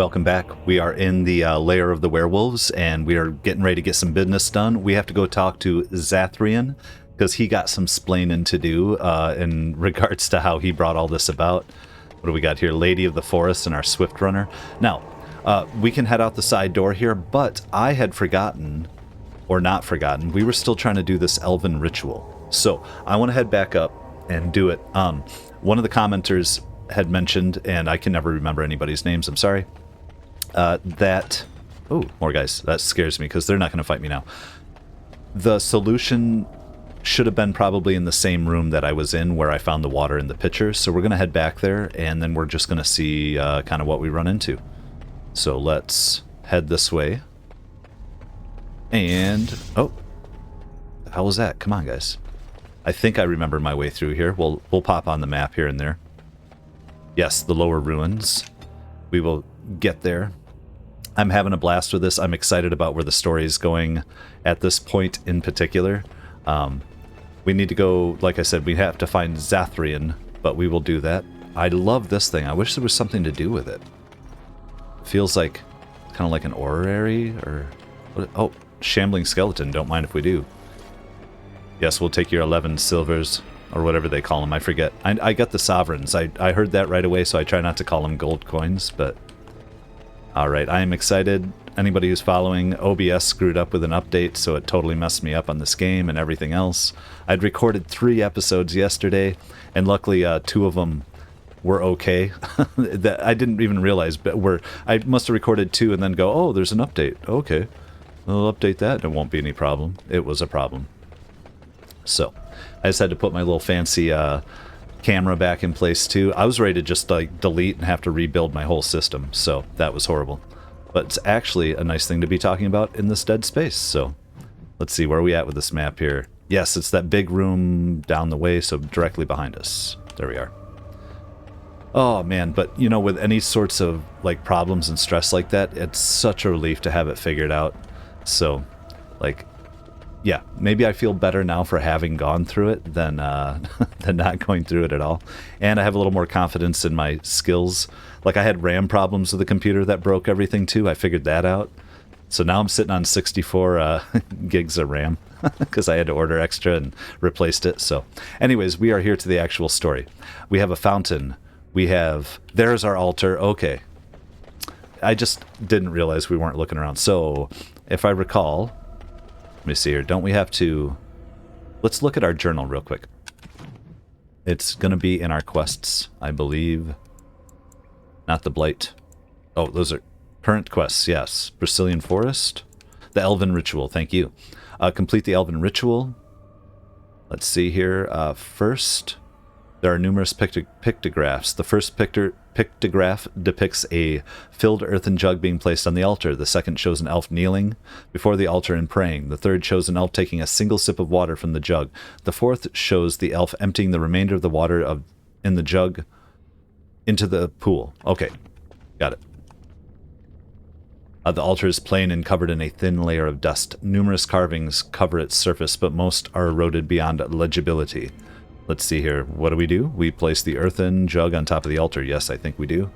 Welcome back. We are in the lair of the werewolves, and we are getting ready to get some business done. We have to go talk to Zathrian, because he got some splainin to do in regards to how he brought all this about. What do we got here? Lady of the Forest and our Swift Runner. Now, we can head out the side door here, but I had forgotten, or not forgotten, we were still trying to do this Elven Ritual. So, I want to head back up and do it. One of the commenters had mentioned, and I can never remember anybody's names, I'm sorry, that... Oh, more guys. That scares me, because they're not going to fight me now. The solution should have been probably in the same room that I was in where I found the water in the pitcher, so we're going to head back there, and then we're just going to see kind of what we run into. So let's head this way. And... oh, how was that? Come on, guys. I think I remember my way through here. We'll pop on the map here and there. Yes, the lower ruins. We will get there. I'm having a blast with this. I'm excited about where the story is going at this point in particular. We need to go, like I said, we have to find Zathrian, but we will do that. I love this thing. I wish there was something to do with it. Feels like kind of like an orrery or... oh, shambling skeleton. Don't mind if we do. Yes, we'll take your 11 silvers, or whatever they call them. I forget. I got the sovereigns. I heard that right away, so I try not to call them gold coins, but... Alright, I am excited. Anybody who's following, OBS screwed up with an update, so it totally messed me up on this game and everything else. I'd recorded 3 episodes yesterday, and luckily 2 of them were okay. That I didn't even realize, but I must have recorded 2 and then go, oh, there's an update. Okay, I'll update that. It won't be any problem. It was a problem. So, I just had to put my little fancy camera back in place too. I was ready to just like delete and have to rebuild my whole system, so that was horrible. But it's actually a nice thing to be talking about in this dead space. So let's see, where are we at with this map here? Yes, it's that big room down the way, so directly behind us. There we are. Oh man, but you know, with any sorts of like problems and stress like that, it's such a relief to have it figured out. So like, yeah, maybe I feel better now for having gone through it than than not going through it at all. And I have a little more confidence in my skills. Like, I had RAM problems with the computer that broke everything too. I figured that out. So now I'm sitting on 64 gigs of RAM because I had to order extra and replaced it. So anyways, we are here to the actual story. We have a fountain. We have... there's our altar. Okay. I just didn't realize we weren't looking around. So if I recall... let me see here. Don't we have to... let's look at our journal real quick. It's going to be in our quests, I believe. Not the Blight. Oh, those are current quests, yes. Brazilian Forest. The Elven Ritual, thank you. Complete the Elven Ritual. Let's see here. First, there are numerous pictographs. The first pictograph depicts a filled earthen jug being placed on the altar. The second shows an elf kneeling before the altar and praying. The third shows an elf taking a single sip of water from the jug. The fourth shows the elf emptying the remainder of the water in the jug into the pool. Okay, got it. The altar is plain and covered in a thin layer of dust. Numerous carvings cover its surface, but most are eroded beyond legibility. Let's see here. What do? We place the earthen jug on top of the altar. Yes, I think we do.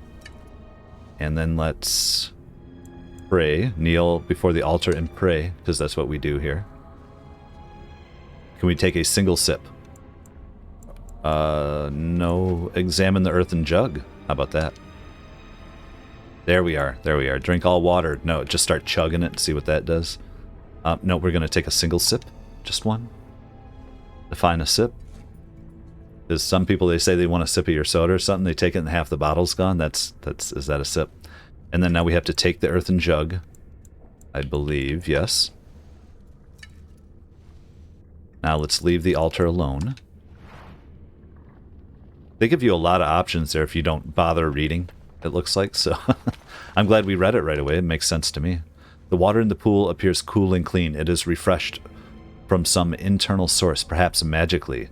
And then let's pray. Kneel before the altar and pray, because that's what we do here. Can we take a single sip? No. Examine the earthen jug. How about that? There we are. There we are. Drink all water. No, just start chugging it and see what that does. No, we're going to take a single sip. Just one. Define a sip. Because some people, they say they want a sip of your soda or something. They take it and half the bottle's gone. Is that a sip? And then now we have to take the earthen jug. I believe, yes. Now let's leave the altar alone. They give you a lot of options there if you don't bother reading, it looks like. So I'm glad we read it right away. It makes sense to me. The water in the pool appears cool and clean. It is refreshed from some internal source, perhaps magically.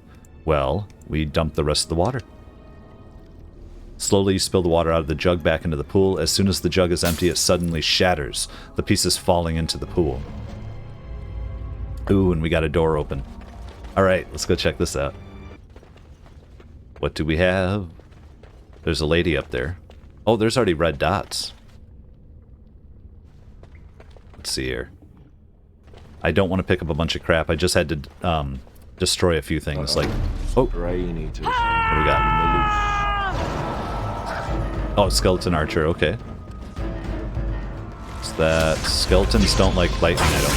Well, we dump the rest of the water. Slowly you spill the water out of the jug back into the pool. As soon as the jug is empty, it suddenly shatters, the pieces falling into the pool. Ooh, and we got a door open. Alright, let's go check this out. What do we have? There's a lady up there. Oh, there's already red dots. Let's see here. I don't want to pick up a bunch of crap. I just had to destroy a few things. Like, oh, what do we got? Oh, skeleton archer. Okay. Is that skeletons don't like lightning? I don't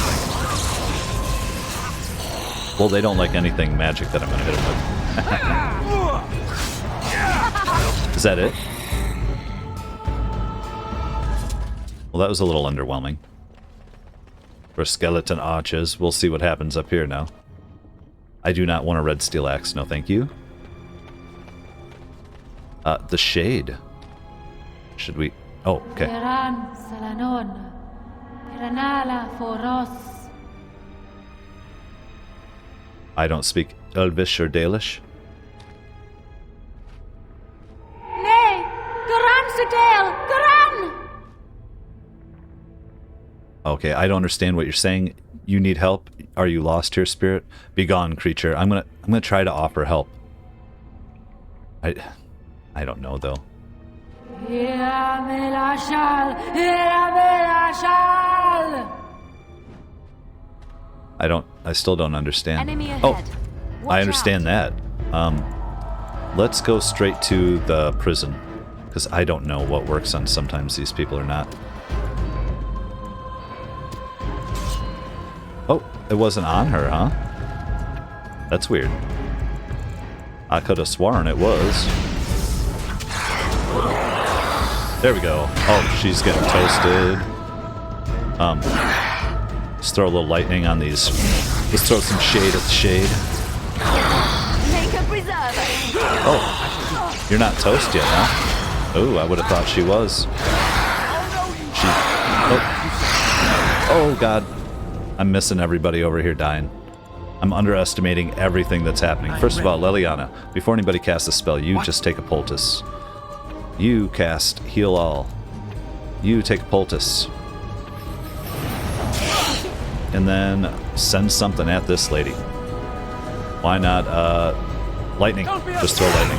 think. Well, they don't like anything magic that I'm gonna hit them with. Is that it? Well, that was a little underwhelming. For skeleton archers, we'll see what happens up here now. I do not want a red steel axe, no thank you. The shade. Should we... Oh, okay. I don't speak Elvish or Dalish. Okay, I don't understand what you're saying. You need help? Are you lost here, spirit? Begone, creature. I'm gonna try to offer help. I don't know though. I still don't understand. Enemy ahead. Oh, Watch I understand out. that. Let's go straight to the prison, because I don't know what works on sometimes these people or not. Oh, it wasn't on her, huh? That's weird. I could have sworn it was. There we go. Oh, she's getting toasted. Let's throw a little lightning on these. Let's throw some shade at the shade. Make a preserver. Oh, you're not toast yet, huh? Oh, I would have thought she was. Oh, God. I'm missing everybody over here dying. I'm underestimating everything that's happening. First of all, Leliana, before anybody casts a spell, you just take a poultice. You cast Heal All. You take a poultice. And then send something at this lady. Why not, lightning? Just throw lightning.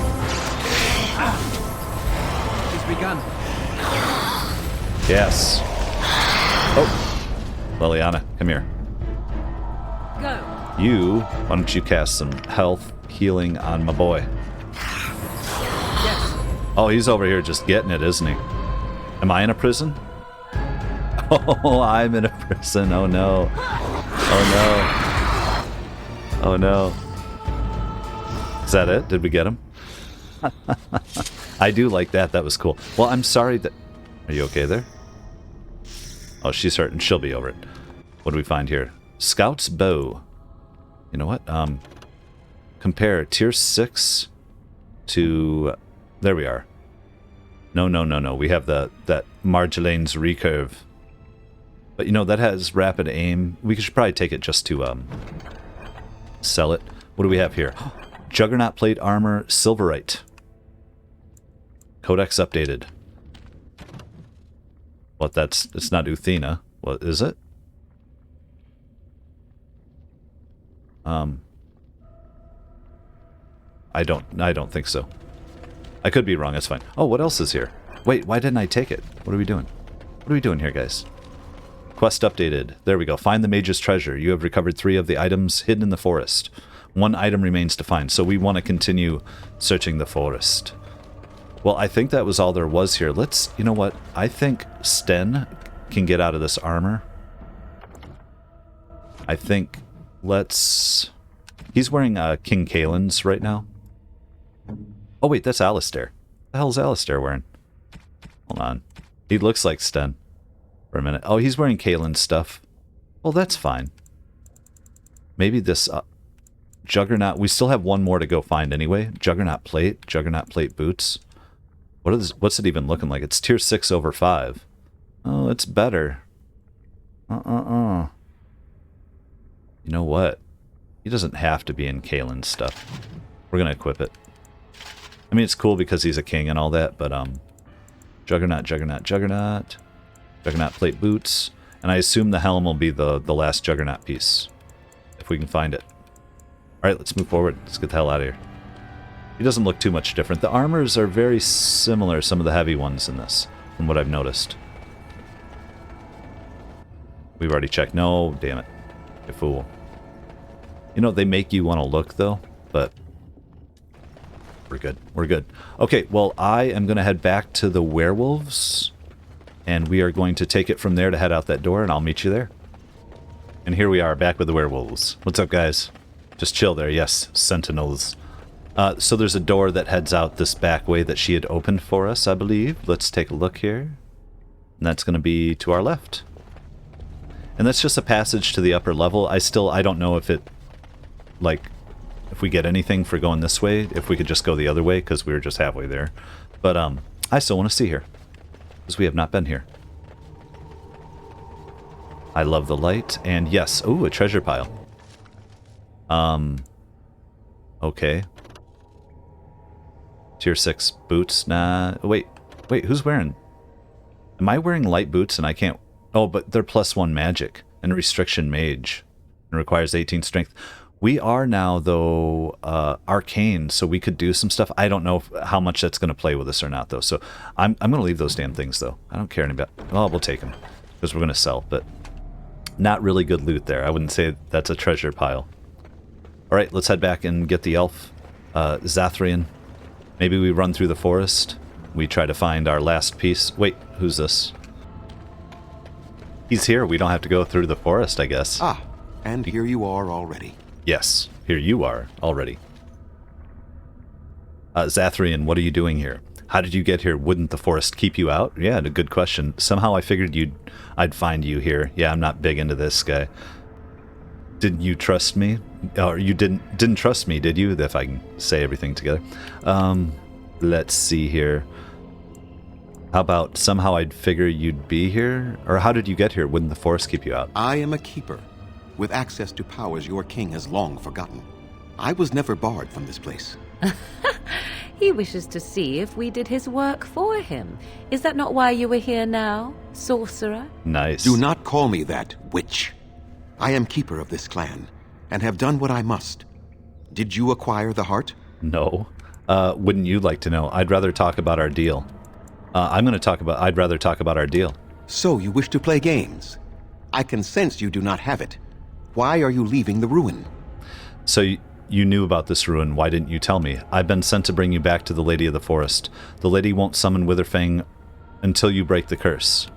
She's begun. Yes. Oh. Leliana, come here. Go. You, why don't you cast some health healing on my boy? Yes. Oh, he's over here just getting it, isn't he? Am I in a prison? Oh, I'm in a prison. Oh no. Oh no. Oh no. Is that it? Did we get him? I do like that. That was cool. Well, I'm sorry that... Are you okay there? Oh, she's hurting. She'll be over it. What do we find here? Scout's bow. You know what? Compare tier 6 to... There we are. No. We have that Marjolaine's recurve. But you know, that has rapid aim. We should probably take it just to sell it. What do we have here? Juggernaut plate armor, silverite. Codex updated. What? It's not Uthena. What is it? I don't think so. I could be wrong. It's fine. Oh, what else is here? Wait, why didn't I take it? What are we doing? What are we doing here, guys? Quest updated. There we go. Find the mage's treasure. You have recovered 3 of the items hidden in the forest. 1 item remains to find, so we want to continue searching the forest. Well, I think that was all there was here. Let's, you know what? I think Sten can get out of this armor. I think let's... He's wearing King Kaelin's right now. Oh wait, that's Alistair. What the hell's Alistair wearing? Hold on. He looks like Sten. For a minute. Oh, he's wearing Kaelin's stuff. Well, that's fine. Maybe this Juggernaut... We still have 1 more to go find anyway. Juggernaut plate boots. What's it even looking like? It's tier 6 over 5. Oh, it's better. You know what? He doesn't have to be in Kaelin's stuff. We're gonna equip it. I mean, it's cool because he's a king and all that, but Juggernaut plate boots, and I assume the helm will be the last Juggernaut piece, if we can find it. All right, let's move forward. Let's get the hell out of here. He doesn't look too much different. The armors are very similar, some of the heavy ones in this, from what I've noticed. We've already checked. No, damn it. You fool. You know, they make you want to look, though, but we're good. We're good. Okay, well, I am going to head back to the werewolves, and we are going to take it from there to head out that door, and I'll meet you there. And here we are, back with the werewolves. What's up, guys? Just chill there. Yes, sentinels. So there's a door that heads out this back way that she had opened for us, I believe. Let's take a look here. And that's going to be to our left. And that's just a passage to the upper level. I don't know if it, like, if we get anything for going this way, if we could just go the other way, because we were just halfway there. But I still want to see here, because we have not been here. I love the light, and yes, ooh, a treasure pile. Okay. Tier 6 boots, nah, wait, who's wearing? Am I wearing light boots and I can't, oh, but they're +1 magic, and restriction mage, and requires 18 strength. We are now, though, arcane, so we could do some stuff. I don't know how much that's going to play with us or not, though, so I'm going to leave those damn things, though. I don't care any about, well, we'll take them, because we're going to sell, but not really good loot there. I wouldn't say that's a treasure pile. Alright, let's head back and get the elf, Zathrian. Maybe we run through the forest. We try to find our last piece. Wait, who's this? He's here. We don't have to go through the forest, I guess. Ah, and here you are already. Yes, here you are already. Zathrian, what are you doing here? How did you get here? Wouldn't the forest keep you out? Yeah, a good question. Somehow I figured I'd find you here. Yeah, I'm not big into this guy. Didn't you trust me? Or you didn't trust me, did you? If I can say everything together. Let's see here. How about somehow I'd figure you'd be here? Or how did you get here? Wouldn't the forest keep you out? I am a keeper, with access to powers your king has long forgotten. I was never barred from this place. He wishes to see if we did his work for him. Is that not why you were here now, sorcerer? Nice. Do not call me that, witch. I am keeper of this clan, and have done what I must. Did you acquire the heart? No. Wouldn't you like to know? I'd rather talk about our deal. I'd rather talk about our deal. So you wish to play games? I can sense you do not have it. Why are you leaving the ruin? So you knew about this ruin. Why didn't you tell me? I've been sent to bring you back to the Lady of the Forest. The lady won't summon Witherfang until you break the curse.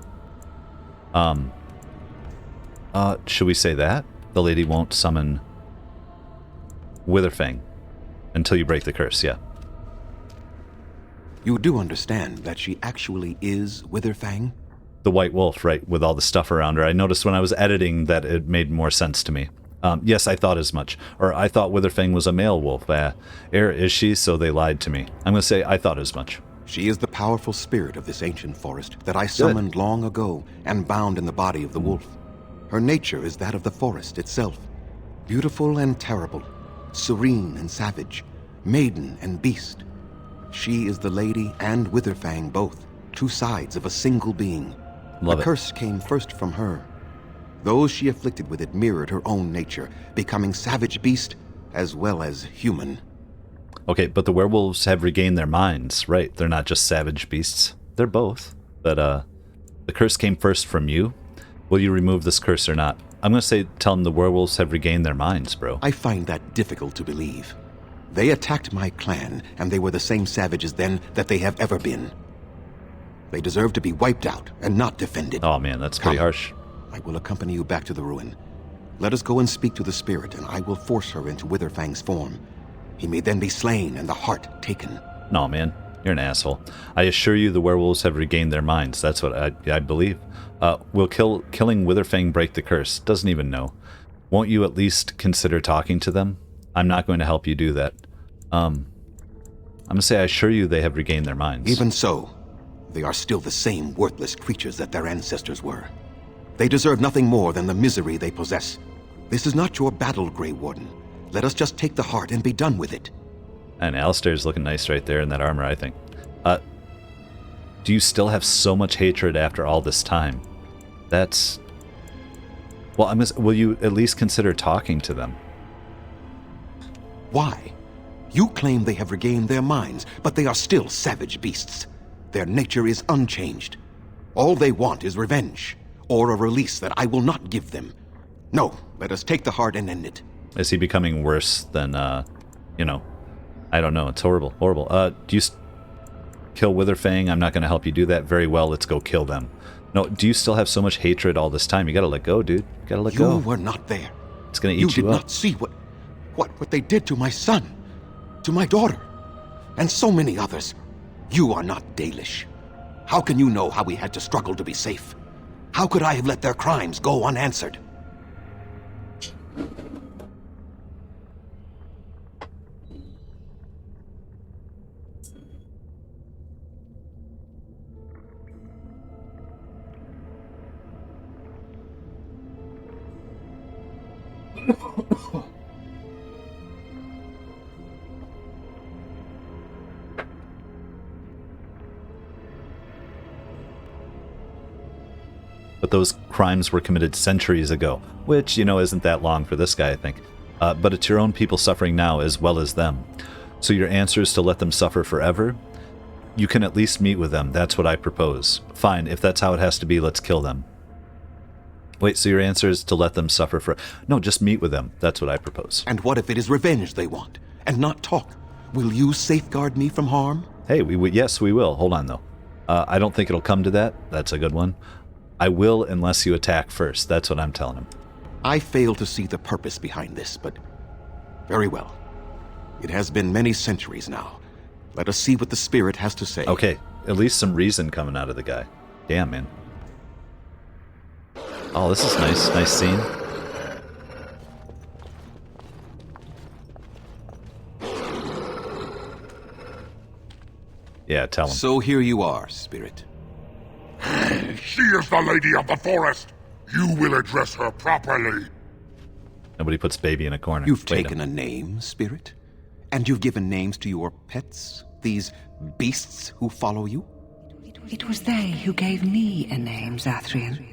Should we say that? The lady won't summon Witherfang until you break the curse, yeah. You do understand that she actually is Witherfang? The white wolf, right, with all the stuff around her. I noticed when I was editing that it made more sense to me. Yes, I thought as much. Or I thought Witherfang was a male wolf. Is she? So they lied to me. I'm going to say I thought as much. She is the powerful spirit of this ancient forest that I summoned long ago and bound in the body of the wolf. Her nature is that of the forest itself. Beautiful and terrible, serene and savage, maiden and beast. She is the lady and Witherfang both, two sides of a single being. Love the it. curse came first from her. Those she afflicted with it mirrored her own nature, becoming savage beast as well as human. Okay, but the werewolves have regained their minds, right? They're not just savage beasts. They're both. But the curse came first from you. Will you remove this curse or not? I'm going to say tell them the werewolves have regained their minds, bro. I find that difficult to believe. They attacked my clan, and they were the same savages then that they have ever been. They deserve to be wiped out and not defended. Oh man, that's pretty harsh. I will accompany you back to the ruin. Let us go and speak to the spirit, and I will force her into Witherfang's form. He may then be slain and the heart taken. No, man, you're an asshole. I assure you the werewolves have regained their minds. That's what I believe. Will killing Witherfang break the curse? Doesn't even know. Won't you at least consider talking to them? I'm not going to help you do that. I'm going to say I assure you they have regained their minds. Even so, they are still the same worthless creatures that their ancestors were. They deserve nothing more than the misery they possess. This is not your battle, Grey Warden. Let us just take the heart and be done with it. And Alistair's looking nice right there in that armor, I think. Do you still have so much hatred after all this time? That's... Well, will you at least consider talking to them? Why? You claim they have regained their minds, but they are still savage beasts. Their nature is unchanged. All they want is revenge, or a release that I will not give them. No, let us take the heart and end it. Is he becoming worse than, you know, I don't know. It's horrible, horrible. Do you kill Witherfang? I'm not going to help you do that. Very well, let's go kill them. No, do you still have so much hatred all this time? You got to let go, dude. You got to let go. You were not there. It's going to eat you You did up. not see what they did to my son, to my daughter, and so many others. You are not Dalish. How can you know how we had to struggle to be safe? How could I have let their crimes go unanswered? But those crimes were committed centuries ago, which, you know, isn't that long for this guy, I think. But it's your own people suffering now as well as them. So your answer is to let them suffer forever? You can at least meet with them. That's what I propose. Fine, if that's how it has to be, let's kill them. Wait, so your answer is to let them suffer for... No, just meet with them. That's what I propose. And what if it is revenge they want, and not talk? Will you safeguard me from harm? Hey, yes, we will. Hold on, though. I don't think it'll come to that. That's a good one. I will unless you attack first. That's what I'm telling him. I fail to see the purpose behind this, but very well. It has been many centuries now. Let us see what the spirit has to say. Okay, at least some reason coming out of the guy. Damn, man. Oh, this is nice. Nice scene. Yeah, tell him. So here you are, spirit. She is the lady of the forest. You will address her properly. Nobody puts baby in a corner. You've Wait taken a name, spirit? And you've given names to your pets? These beasts who follow you? It was they who gave me a name, Zathrian.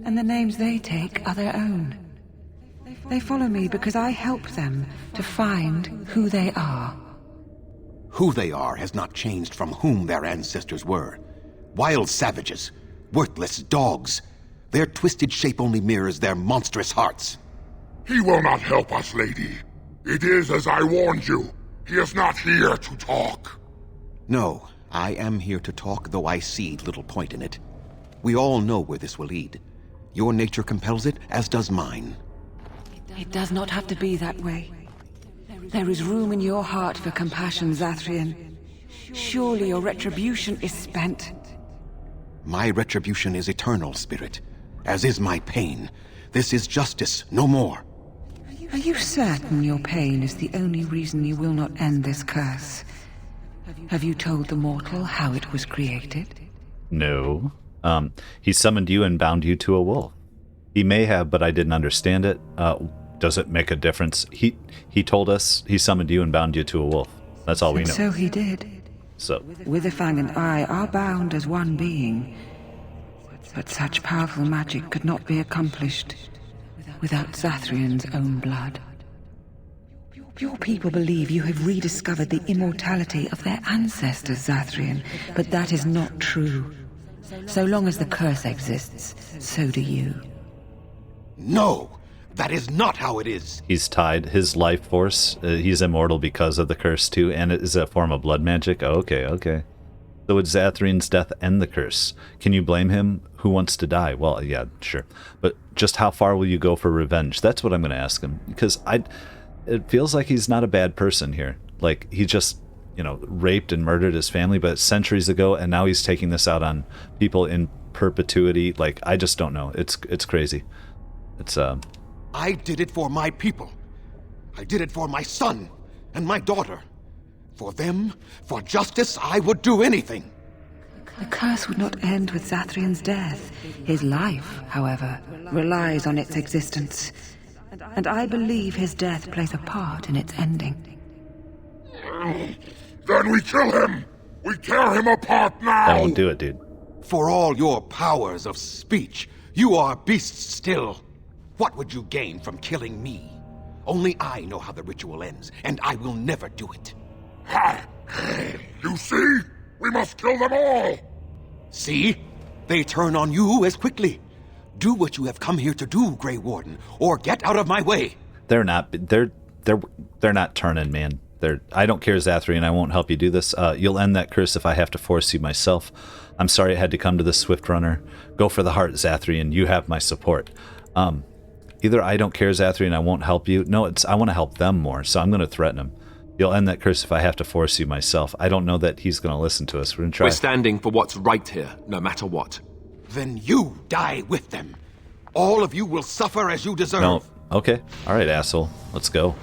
And the names they take are their own. They follow me because I help them to find who they are. Who they are has not changed from whom their ancestors were. Wild savages, worthless dogs. Their twisted shape only mirrors their monstrous hearts. He will not help us, lady. It is as I warned you. He is not here to talk. No, I am here to talk, though I see little point in it. We all know where this will lead. Your nature compels it, as does mine. It does not have to be that way. There is room in your heart for compassion, Zathrian. Surely your retribution is spent. My retribution is eternal, spirit, as is my pain. This is justice, no more. Are you certain your pain is the only reason you will not end this curse? Have you told the mortal how it was created? No. He summoned you and bound you to a wolf. He may have, but I didn't understand it. Does it make a difference? He told us he summoned you and bound you to a wolf. That's all we know. So he did. So, Witherfang and I are bound as one being. But such powerful magic could not be accomplished without Zathrian's own blood. Your people believe you have rediscovered the immortality of their ancestors, Zathrian, but that is not true. So long as the curse exists, so do you. No! That is not how it is! he's tied his life force. He's immortal because of the curse, too, and it is a form of blood magic. Okay, okay. So would Zathrian's death end the curse? Can you blame him? Who wants to die? Well, yeah, sure. But just how far will you go for revenge? That's what I'm going to ask him. Because it feels like he's not a bad person here. Like, he just, you know, raped and murdered his family, but centuries ago, and now he's taking this out on people in perpetuity. Like, I just don't know. It's crazy. It's, I did it for my people. I did it for my son and my daughter. For them, for justice, I would do anything. The curse would not end with Zathrian's death. His life, however, relies on its existence. And I believe his death plays a part in its ending. Then we kill him! We tear him apart now! I won't do it, dude. For all your powers of speech, you are beasts still. What would you gain from killing me? Only I know how the ritual ends, and I will never do it. Ha! You see? We must kill them all! See? They turn on you as quickly. Do what you have come here to do, Grey Warden, or get out of my way. They're not turning, man. I don't care, Zathrian. I won't help you do this. You'll end that curse if I have to force you myself. I'm sorry it had to come to this Swift Runner. Go for the heart, Zathrian. You have my support. Either I don't care, Zathrian, I won't help you. No, I want to help them more, so I'm going to threaten him. You'll end that curse if I have to force you myself. I don't know that he's going to listen to us. We're going to try. We're standing for what's right here, no matter what. Then you die with them. All of you will suffer as you deserve. No. Okay. All right, asshole. Let's go.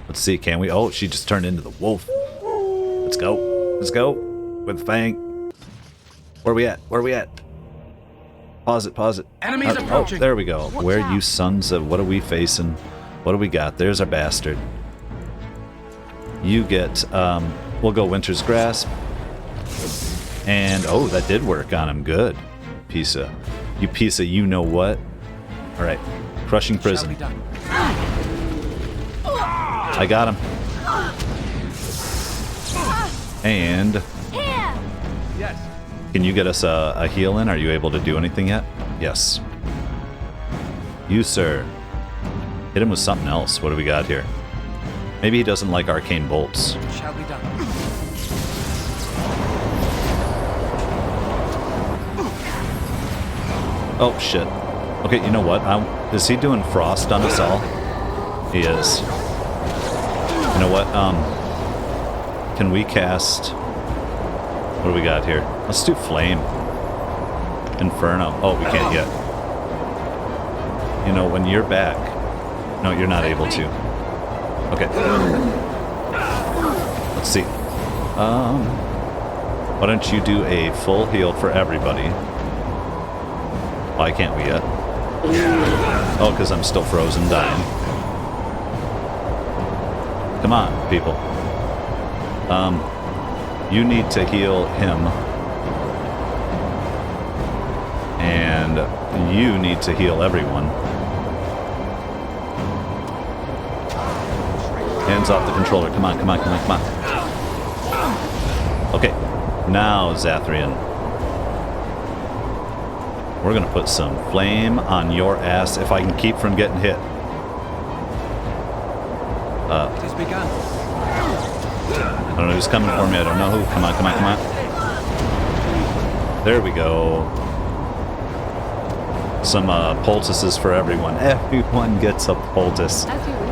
Let's see. Can we? Oh, she just turned into the wolf. Let's go. Let's go. With Fang. Where are we at? Where are we at? Pause it. Pause it. Enemies approaching. Oh, there we go. Where you sons of... What are we facing? What do we got? There's our bastard. You get... we'll go Winter's Grasp. And... Oh, that did work on him. Good. Piece of... You piece of you-know-what. All right. Crushing Prison. I got him. And... Here! Yes. Can you get us a heal in? Are you able to do anything yet? Yes. You, sir. Hit him with something else. What do we got here? Maybe he doesn't like arcane bolts. Shall be done. Oh, shit. Okay, you know what? Is he doing frost on us all? He is. You know what? Can we cast... What do we got here? Let's do Flame. Inferno. Oh, we can't yet. You know, when you're back... No, you're not able to. Okay. Let's see. Why don't you do a full heal for everybody? Why can't we yet? Oh, because I'm still frozen, dying. Come on, people. You need to heal him. And you need to heal everyone. Hands off the controller. Come on, come on, come on, come on. Okay. Now, Zathrian. We're going to put some flame on your ass if I can keep from getting hit. It has begun. I don't know who's coming for me. I don't know who. Come on, come on, come on. There we go. Some poultices for everyone. Everyone gets a poultice. As you wish.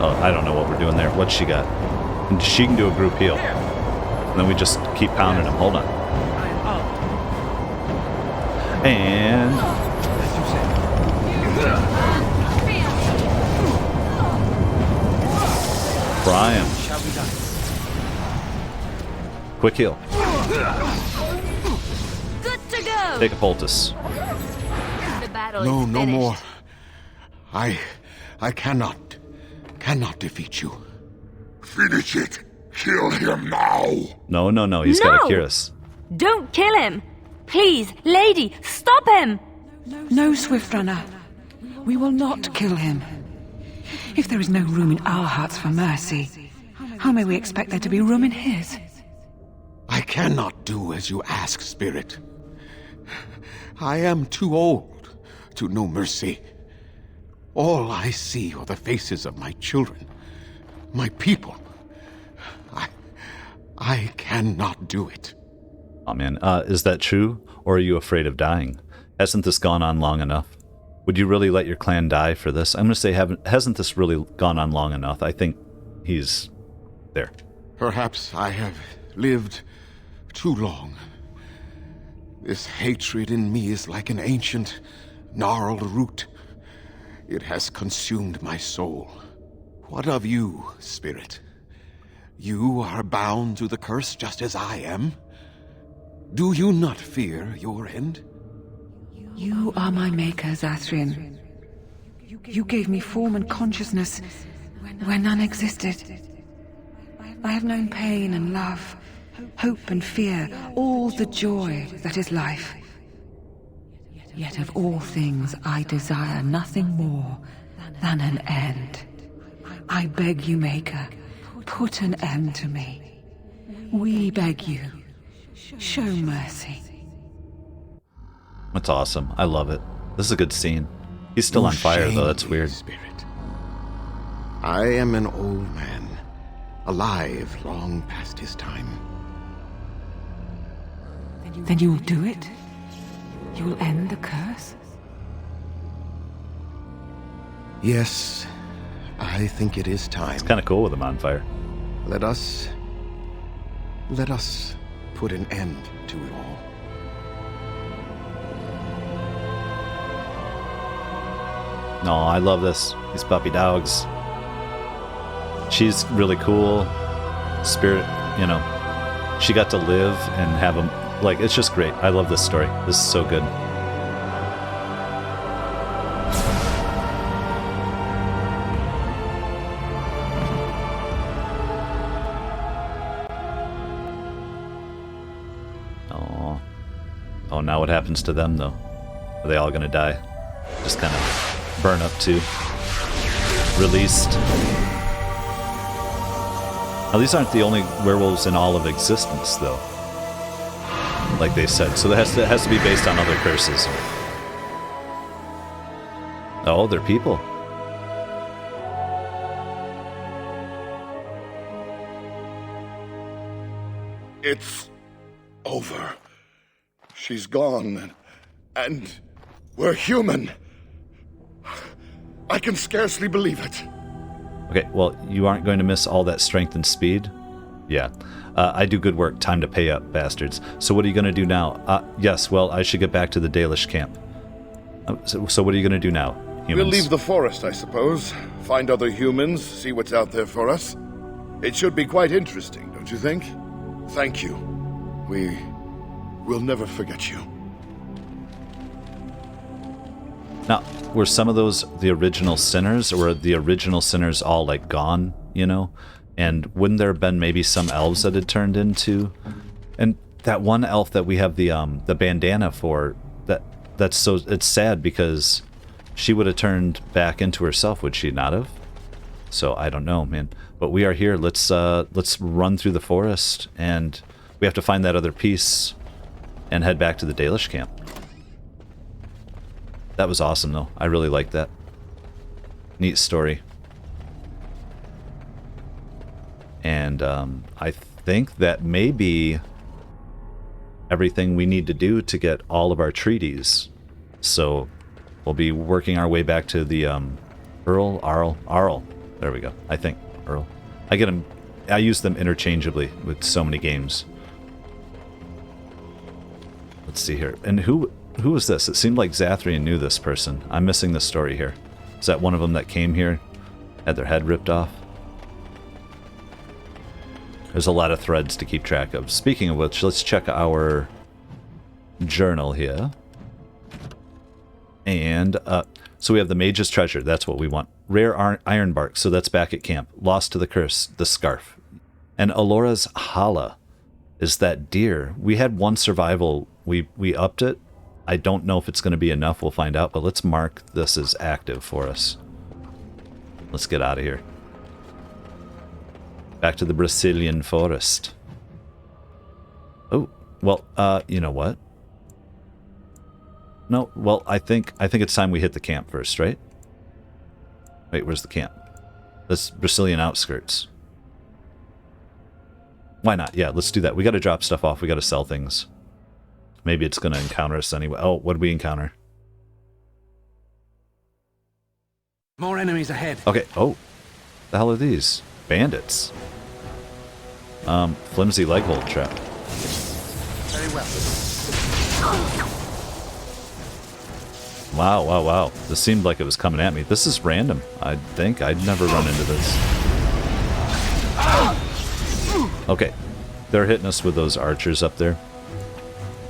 Oh, I don't know what we're doing there. What's she got? She can do a group heal. And then we just keep pounding them. Hold on. And... Fry him. Quick heal. Good to go! Take a poultice. The battle No, is no finished. more. I cannot defeat you. Finish it. Kill him now. No, no, no. He's got to cure us. Don't kill him! Please, lady, stop him! No, Swift Runner. We will not kill him. If there is no room in our hearts for mercy, how may we expect there to be room in his? I cannot do as you ask, Spirit. I am too old to know mercy. All I see are the faces of my children, my people. I cannot do it. Oh, man. Is that true? Or are you afraid of dying? Hasn't this gone on long enough? Would you really let your clan die for this? I'm going to say, hasn't this really gone on long enough? I think he's there. Perhaps I have lived too long. This hatred in me is like an ancient, gnarled root. It has consumed my soul. What of you, Spirit? You are bound to the curse just as I am. Do you not fear your end? You are my maker, Zathrian. You gave me form and consciousness where none existed. I have known pain and love, hope and fear, all the joy that is life. Yet of all things I desire nothing more than an end. I beg you, Maker, put an end to me. We beg you, show mercy. That's awesome. I love it. This is a good scene. He's still on fire, though. That's weird. Spirit. I am an old man, alive long past his time. Then you'll do it? You'll end the curse? Yes, I think it is time. It's kind of cool with him on fire. Let us put an end to it all. No, I love this. These puppy dogs. She's really cool. Spirit, you know. She got to live and have them. Like, it's just great. I love this story. This is so good. Oh. Oh, now what happens to them, though? Are they all going to die? Just kind of burn up, too. Released. Now, these aren't the only werewolves in all of existence, though. Like they said. So that has to be based on other curses. Oh, they're people. It's over. She's gone, and we're human. I can scarcely believe it. Okay, well, you aren't going to miss all that strength and speed? Yeah. I do good work. Time to pay up, bastards. So what are you going to do now? Yes, well, I should get back to the Dalish Camp. So what are you going to do now, humans? We'll leave the forest, I suppose. Find other humans, see what's out there for us. It should be quite interesting, don't you think? Thank you. We'll never forget you. Now, were some of those the original sinners, or were the original sinners all, like, gone, you know? And wouldn't there have been maybe some elves that had turned into... And that one elf that we have the bandana for, that's so... It's sad because she would have turned back into herself, would she not have? So, I don't know, man. But we are here. Let's run through the forest, and we have to find that other piece and head back to the Dalish Camp. That was awesome, though. I really liked that. Neat story. And I think that may be everything we need to do to get all of our treaties. So we'll be working our way back to the Arl. There we go. I think Earl. I use them interchangeably with so many games. Let's see here. And who is this? It seemed like Zathrian knew this person. I'm missing the story here. Is that one of them that came here, had their head ripped off? There's a lot of threads to keep track of. Speaking of which, let's check our journal here. And, so we have the Mage's Treasure. That's what we want. Rare iron bark. So that's back at camp. Lost to the curse. The scarf. And Alora's Hala is that deer. We had one survival. We upped it. I don't know if it's going to be enough. We'll find out. But let's mark this as active for us. Let's get out of here. Back to the Brazilian forest. Oh, well, you know what? No, well, I think it's time we hit the camp first, right? Wait, where's the camp? That's Brazilian outskirts. Why not? Yeah, let's do that. We got to drop stuff off. We got to sell things. Maybe it's going to encounter us anyway. Oh, what did we encounter? More enemies ahead. Okay. Oh, the hell are these? Bandits. Flimsy leg hold trap. Very well. Wow. This seemed like it was coming at me. This is random. I think I'd never run into this. Okay. They're hitting us with those archers up there.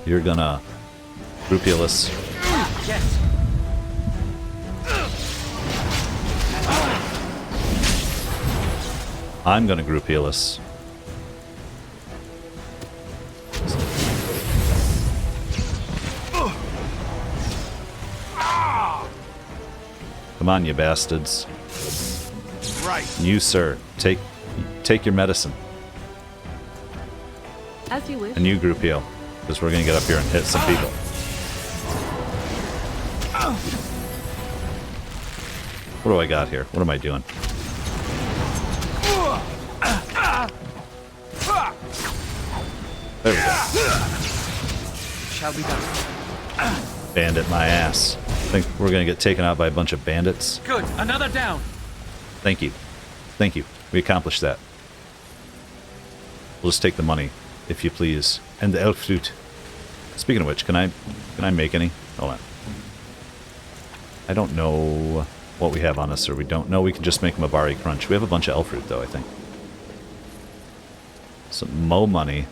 You're gonna group heal us. Yes. I'm gonna group heal us. Come on, you bastards. Right. You, sir, take your medicine. As you wish. And you group heal, because we're gonna get up here and hit some people. What do I got here? What am I doing? There we go. Shall be done. Bandit my ass. Think we're gonna get taken out by a bunch of bandits? Good. Another down. Thank you. Thank you. We accomplished that. We'll just take the money, if you please. And the elf fruit. Speaking of which, can I make any? Hold on. I don't know what we have on us, or we don't know. We can just make Mabari Crunch. We have a bunch of elf fruit, though, I think. Some Mo money.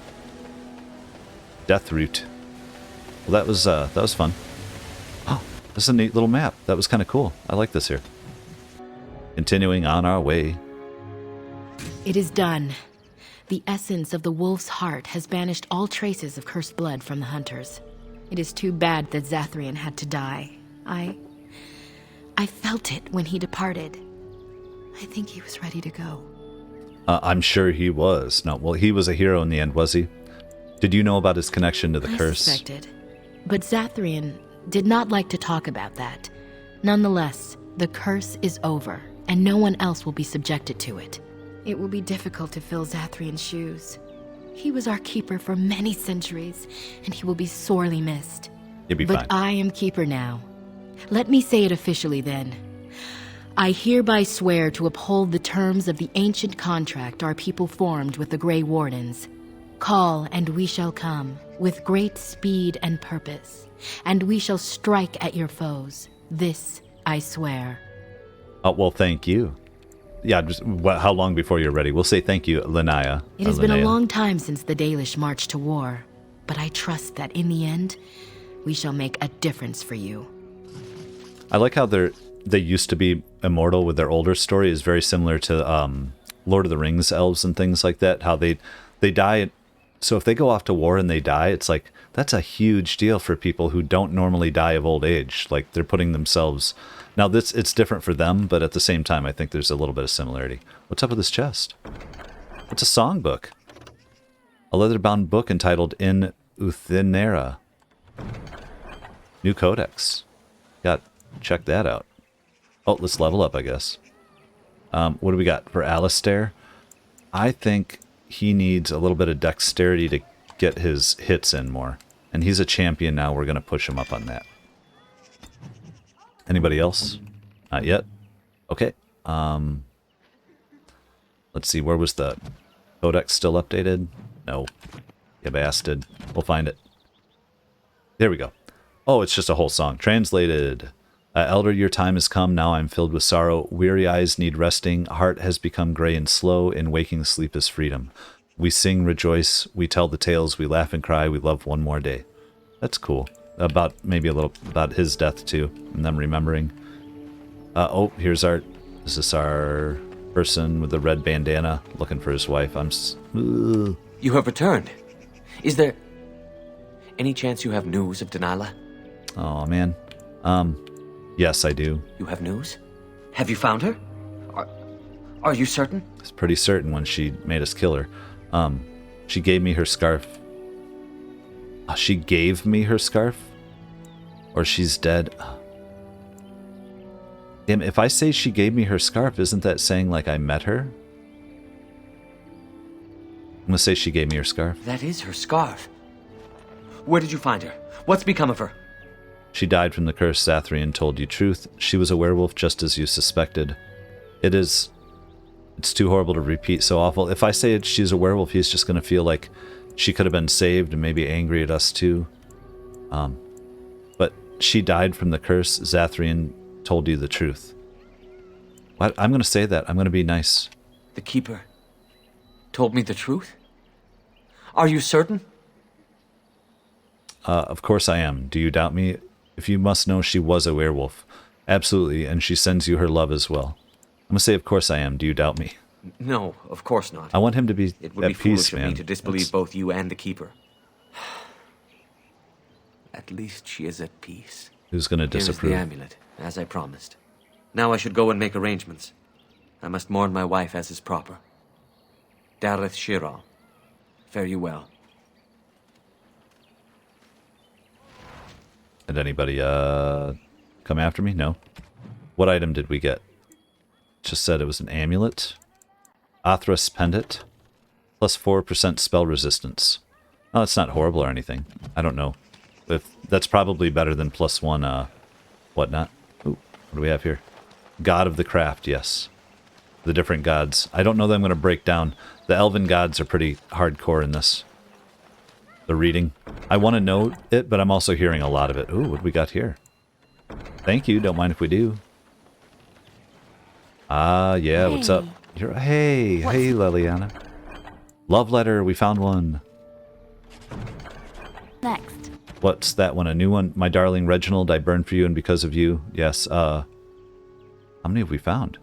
Death root. Well, that was fun. Oh, this is a neat little map. That was kind of cool. I like this here. Continuing on our way. It is done. The essence of the wolf's heart has banished all traces of cursed blood from the hunters. It is too bad that Zathrian had to die. I felt it when he departed. I think he was ready to go. I'm sure he was. No, well, he was a hero in the end, was he? Did you know about his connection to the curse? I suspected. But Zathrian did not like to talk about that. Nonetheless, the curse is over, and no one else will be subjected to it. It will be difficult to fill Zathrian's shoes. He was our keeper for many centuries, and he will be sorely missed. You'll be but fine. I am keeper now. Let me say it officially then. I hereby swear to uphold the terms of the ancient contract our people formed with the Grey Wardens. Call, and we shall come, with great speed and purpose, and we shall strike at your foes. This I swear. Oh, well, thank you. Yeah, just how long before you're ready? We'll say thank you, Linnea. It has been a long time since the Dalish marched to war, but I trust that in the end, we shall make a difference for you. I like how they used to be immortal with their older story. Is very similar to Lord of the Rings elves and things like that. How they die. So if they go off to war and they die, it's like, that's a huge deal for people who don't normally die of old age. Like, they're putting themselves... Now, it's different for them, but at the same time, I think there's a little bit of similarity. What's up with this chest? It's a songbook. A leather-bound book entitled In Uthinera. New codex. Check that out. Oh, let's level up, I guess. What do we got for Alistair? I think he needs a little bit of dexterity to get his hits in more. And he's a champion now. We're going to push him up on that. Anybody else? Not yet? Okay. Let's see. Where was the codex still updated? No. You bastard. We'll find it. There we go. Oh, it's just a whole song. Translated. Elder, your time has come. Now I'm filled with sorrow. Weary eyes need resting. Heart has become gray and slow. In waking sleep is freedom. We sing, rejoice. We tell the tales. We laugh and cry. We love one more day. That's cool. Maybe a little about his death too, and them remembering. Oh, here's this is our person with the red bandana looking for his wife. You have returned. Is there any chance you have news of Delilah? Oh man. Yes, I do. You have news? Have you found her? Are you certain? It's pretty certain when she made us kill her. She gave me her scarf. She gave me her scarf? Or she's dead? Damn, if I say she gave me her scarf, isn't that saying like I met her? I'm gonna say she gave me her scarf. That is her scarf. Where did you find her? What's become of her? She died from the curse. Zathrian told you truth. She was a werewolf just as you suspected. It's too horrible to repeat, so awful. If I say she's a werewolf, he's just gonna feel like she could have been saved and maybe angry at us too. But she died from the curse. Zathrian told you the truth. What? I'm going to say that. I'm going to be nice. The Keeper told me the truth? Are you certain? Of course I am. Do you doubt me? If you must know, she was a werewolf. Absolutely, and she sends you her love as well. I'm going to say, of course I am. Do you doubt me? No, of course not. I want him to be It would be at foolish peace, of man. me to disbelieve both you and the Keeper. At least she is at peace. Who's going to Here is disapprove? the amulet, as I promised. Now I should go and make arrangements. I must mourn my wife as is proper. Dareth Shiral, fare you well. Did anybody come after me? No. What item did we get? just said it was an amulet. Athras pendant. Plus 4% spell resistance. Oh, it's not horrible or anything. I don't know. If that's probably better than +1, whatnot. Ooh, what do we have here? God of the craft, yes. The different gods. I don't know that I'm going to break down. The elven gods are pretty hardcore in this. The reading. I want to know it, but I'm also hearing a lot of it. Ooh, what do we got here? Thank you, don't mind if we do. Ah, yeah, what's up? Hey, Leliana. Love letter, we found one. Next. What's that one? A new one? My darling Reginald, I burned for you and because of you. Yes, how many have we found?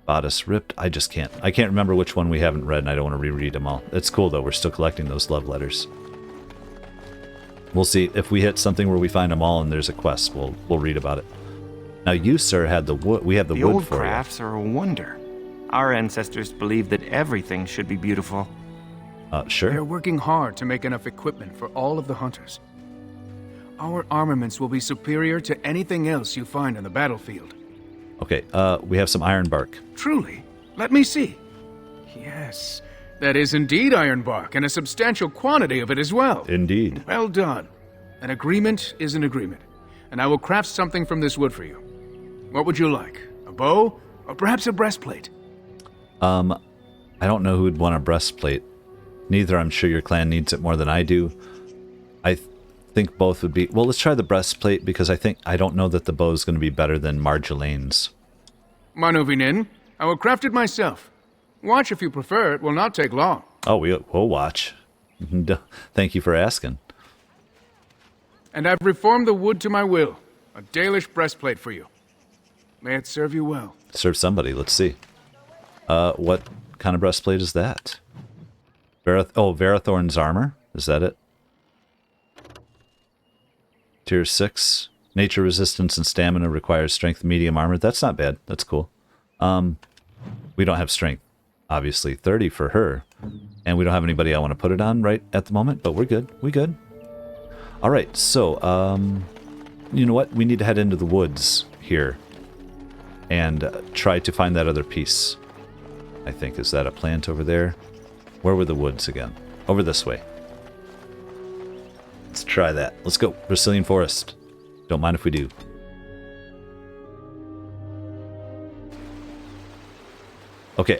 Bodice ripped. I can't remember which one we haven't read, and I don't want to reread them all. It's cool though, we're still collecting those love letters. We'll see if we hit something where we find them all and there's a quest, we'll read about it. Now you, sir, had the wood. We have the wood old for you. crafts are a wonder. Our ancestors believed that everything should be beautiful. Sure. They're working hard to make enough equipment for all of the hunters. Our armaments will be superior to anything else you find on the battlefield. Okay, we have some iron bark. Truly? Let me see. Yes, that is indeed iron bark, and a substantial quantity of it as well. Indeed. Well done. An agreement is an agreement, and I will craft something from this wood for you. What would you like? A bow? Or perhaps a breastplate? I don't know who would want a breastplate. Neither. I'm sure your clan needs it more than I do. I think both would be... Well, let's try the breastplate, because I don't know that the bow is going to be better than Marjolaine's. Manuvinin, I will craft it myself. Watch if you prefer, it will not take long. Oh, we'll watch. Thank you for asking. And I've reformed the wood to my will. A Dalish breastplate for you. May it serve you well. Serve somebody, let's see. What kind of breastplate is that? Varathorn's armor? Is that it? Tier 6. Nature resistance and stamina requires strength medium armor. That's not bad. That's cool. We don't have strength. Obviously, 30 for her. And we don't have anybody I want to put it on right at the moment, but we're good. We good. Alright, so, you know what? We need to head into the woods here. And try to find that other piece. I think. Is that a plant over there? Where were the woods again? Over this way. Let's try that. Let's go. Brazilian forest. Don't mind if we do. Okay,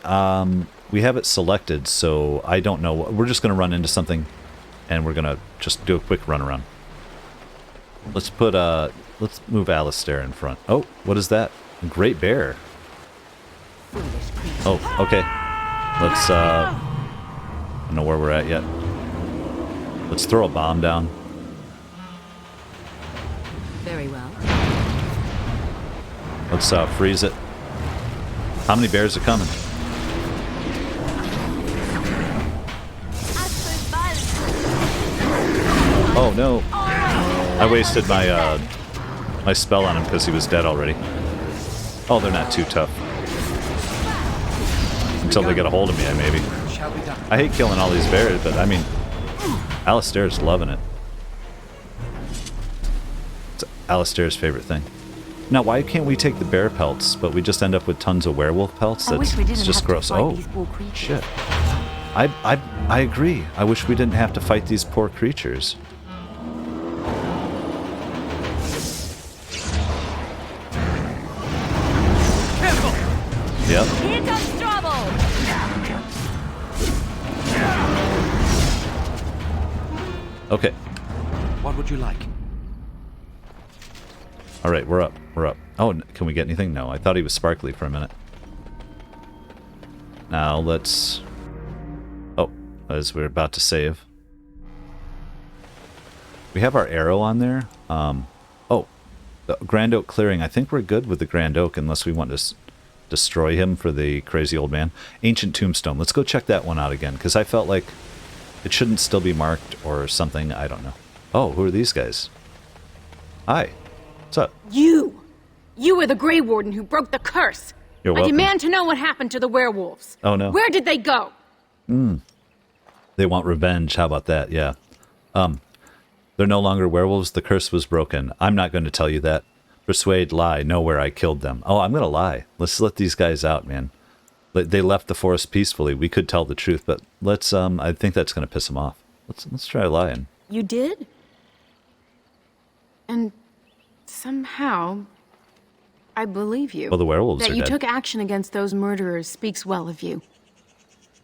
we have it selected, so I don't know. We're just going to run into something, and we're going to just do a quick run around. Let's put, let's move Alistair in front. Oh, what is that? A great bear. Oh, okay. Let's, I don't know where we're at yet. Let's throw a bomb down. Very well. Let's freeze it. How many bears are coming? Oh no! I wasted my my spell on him because he was dead already. Oh, they're not too tough. Until they get a hold of me, maybe. I hate killing all these bears, but I mean, Alistair's loving it. It's Alistair's favorite thing. Now, why can't we take the bear pelts, but we just end up with tons of werewolf pelts? I wish we didn't it's just have gross. to fight Oh, these poor creatures. shit. I agree. I wish we didn't have to fight these poor creatures. Careful! Yep. Here comes trouble! Okay. What would you like? All right, we're up. We're up. Oh, can we get anything? No, I thought he was sparkly for a minute. Now let's... Oh, as we're about to save. We have our arrow on there. Oh, the Grand Oak Clearing. I think we're good with the Grand Oak unless we want to destroy him for the crazy old man. Ancient Tombstone. Let's go check that one out again, because I felt like it shouldn't still be marked or something. I don't know. Oh, who are these guys? Hi. What's up? You! You were the Grey Warden who broke the curse! You're I welcome. demand to know what happened to the werewolves. Oh, no. Where did they go? They want revenge. How about that? Yeah. They're no longer werewolves. The curse was broken. I'm not going to tell you that. Persuade, lie, know where I killed them. Oh, I'm gonna lie. Let's let these guys out, man. They left the forest peacefully. We could tell the truth, but let's, I think that's gonna piss them off. Let's try lying. You did? And somehow, I believe you. Well, the werewolves are that you dead. took action against those murderers speaks well of you.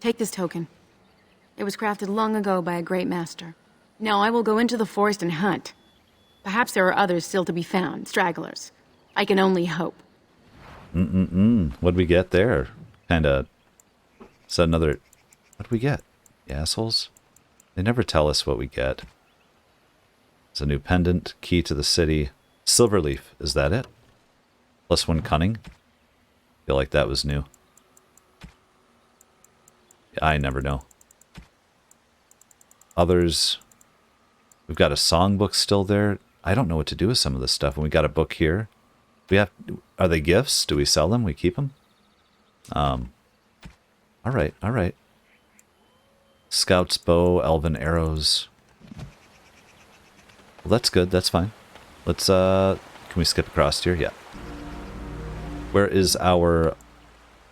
Take this token. It was crafted long ago by a great master. Now I will go into the forest and hunt. Perhaps there are others still to be found, stragglers. I can only hope. What'd we get there? Kinda... Is that another... What'd we get? You assholes? They never tell us what we get. It's a new pendant, key to the city. Silverleaf, is that it? +1 cunning? Feel like that was new. I never know. Others... We've got a songbook still there. I don't know what to do with some of this stuff. And we got a book here. We have... Are they gifts? Do we sell them? We keep them? Alright, alright. Scout's bow, elven arrows. Well, that's good. That's fine. Let's, Can we skip across here? Yeah. Where is our...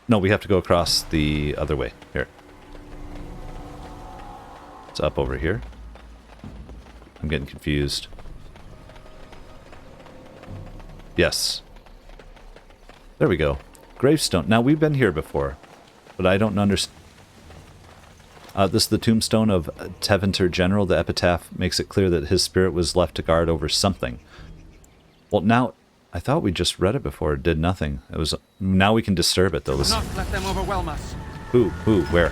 No, we have to go across the other way. Here. It's up over here. I'm getting confused. Yes. There we go. Gravestone. Now, we've been here before, but I don't understand. This is the tombstone of Teventer General. The epitaph makes it clear that his spirit was left to guard over something. Well, now, I thought we just read it before. It did nothing. It was... Now we can disturb it, though. Do not let them overwhelm us. Who? Where?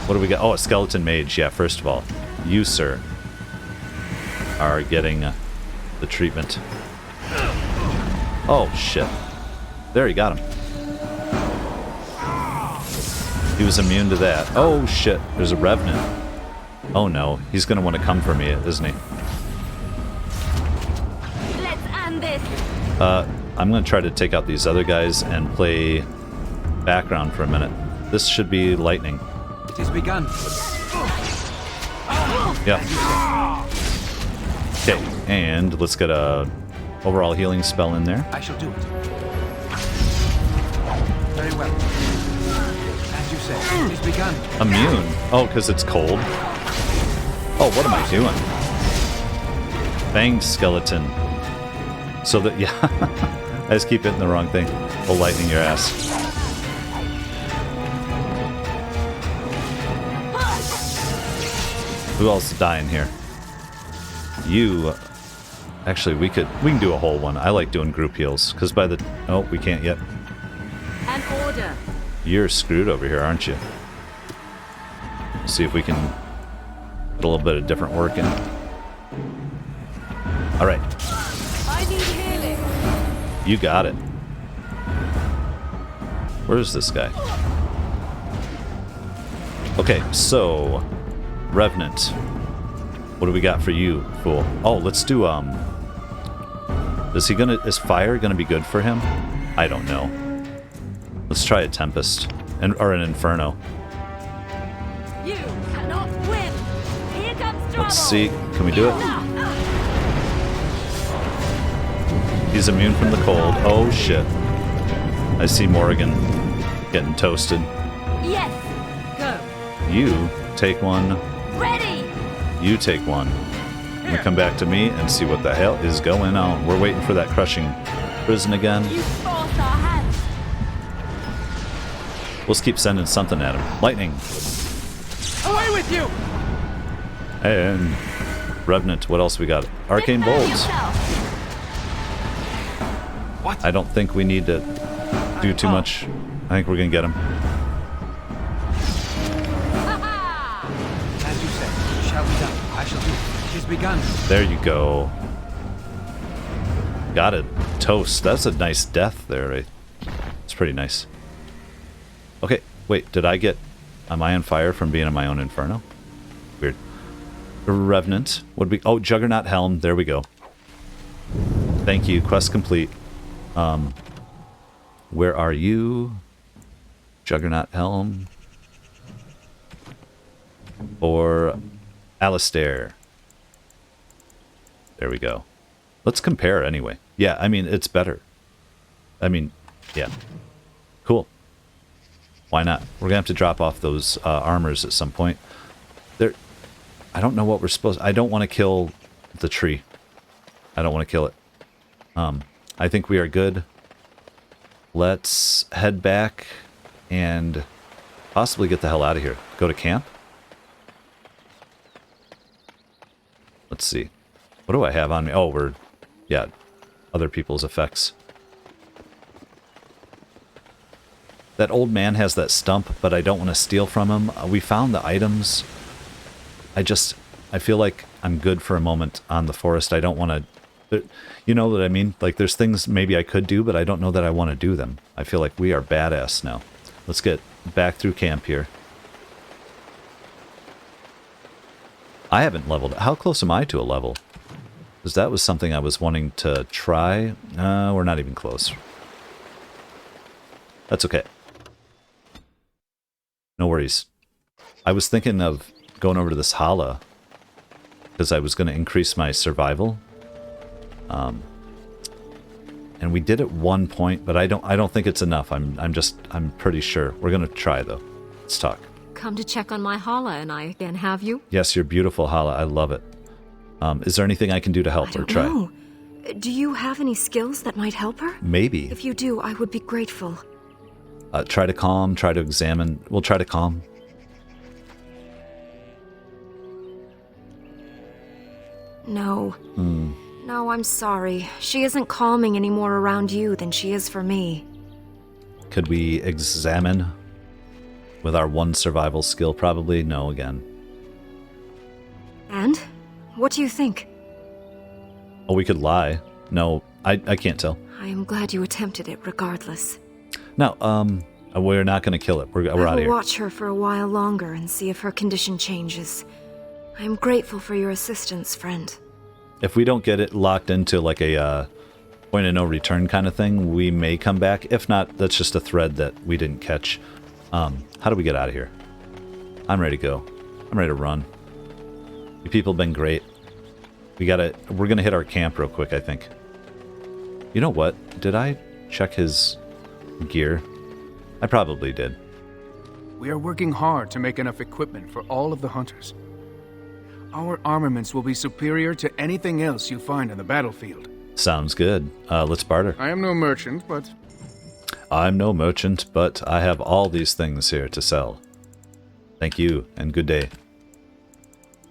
What do we got? Oh, a skeleton mage. Yeah, first of all. You, sir, are getting the treatment. Oh, shit. There, he got him. He was immune to that. Oh, shit. There's a revenant. Oh, no. He's going to want to come for me, isn't he? Let's end this. I'm going to try to take out these other guys and play background for a minute. This should be lightning. It has begun. Yeah. Okay, and let's get a overall healing spell in there. I shall do it. Very well. As you say, it has begun. Immune? Oh, because it's cold? Oh, what am I doing? Banged skeleton. So that, yeah. I just keep hitting the wrong thing. Oh, lightning your ass. Who else is dying here? You... Actually, we can do a whole one. I like doing group heals, because by the... Oh, we can't yet. An order. You're screwed over here, aren't you? See if we can put a little bit of different work in. Alright. I need healing. You got it. Where's this guy? Okay, so... Revenant. What do we got for you, fool? Oh, let's do, Is fire gonna be good for him? I don't know. Let's try a Tempest. Or an Inferno. You cannot win. Here comes trouble. Let's see. Can we do it? He's immune from the cold. Oh, shit. I see Morrigan getting toasted. Yes. Go. You take one. Ready. You take one. And come back to me and see what the hell is going on. We're waiting for that crushing prison again. You forced our hand. We'll just keep sending something at him. Lightning. Away with you! And Revenant. What else we got? Arcane Bolts. What? I don't think we need to do too much. I think we're going to get him. As you said, it shall be done. I shall do it. It has begun. There you go. Got it. Toast. That's a nice death there. Right? It's pretty nice. Okay. Wait, did I get... Am I on fire from being in my own Inferno? Weird. Revenant. Would be... Oh, Juggernaut Helm. There we go. Thank you. Quest complete. Where are you? Juggernaut Helm. Or Alistair. There we go. Let's compare anyway. Yeah, I mean, it's better. I mean, yeah. Cool. Why not? We're gonna have to drop off those armors at some point. I don't know what we're supposed... I don't want to kill the tree. I don't want to kill it. I think we are good. Let's head back and possibly get the hell out of here. Go to camp? Let's see. What do I have on me? Oh, yeah, other people's effects. That old man has that stump, but I don't want to steal from him. We found the items. I feel like I'm good for a moment on the forest. I don't want to... You know what I mean? Like, there's things maybe I could do, but I don't know that I want to do them. I feel like we are badass now. Let's get back through camp here. I haven't leveled. How close am I to a level? Because that was something I was wanting to try. We're not even close. That's okay. No worries. I was thinking of going over to this Hala because I was going to increase my survival. And we did at one point, but I don't think it's enough. I'm pretty sure. We're going to try though. Let's talk. Come to check on my Hala and I again, have you? Yes, you're beautiful, Hala. I love it. Is there anything I can do to help or try? No. Do you have any skills that might help her? Maybe. If you do, I would be grateful. Try to calm, try to examine. We'll try to calm. No. No, I'm sorry. She isn't calming any more around you than she is for me. Could we examine with our one survival skill? Probably no again. And? What do you think? Oh, we could lie. No, I can't tell. I am glad you attempted it regardless. No, we're not going to kill it. We're out of here. I will watch her for a while longer and see if her condition changes. I am grateful for your assistance, friend. If we don't get it locked into like a point of no return kind of thing, we may come back. If not, that's just a thread that we didn't catch. How do we get out of here? I'm ready to go. I'm ready to run. You people have been great. We're going to hit our camp real quick, I think. You know what? Did I check his gear? I probably did. We are working hard to make enough equipment for all of the hunters. Our armaments will be superior to anything else you find on the battlefield. Sounds good. Let's barter. I am no merchant, but... I'm no merchant, but I have all these things here to sell. Thank you, and good day.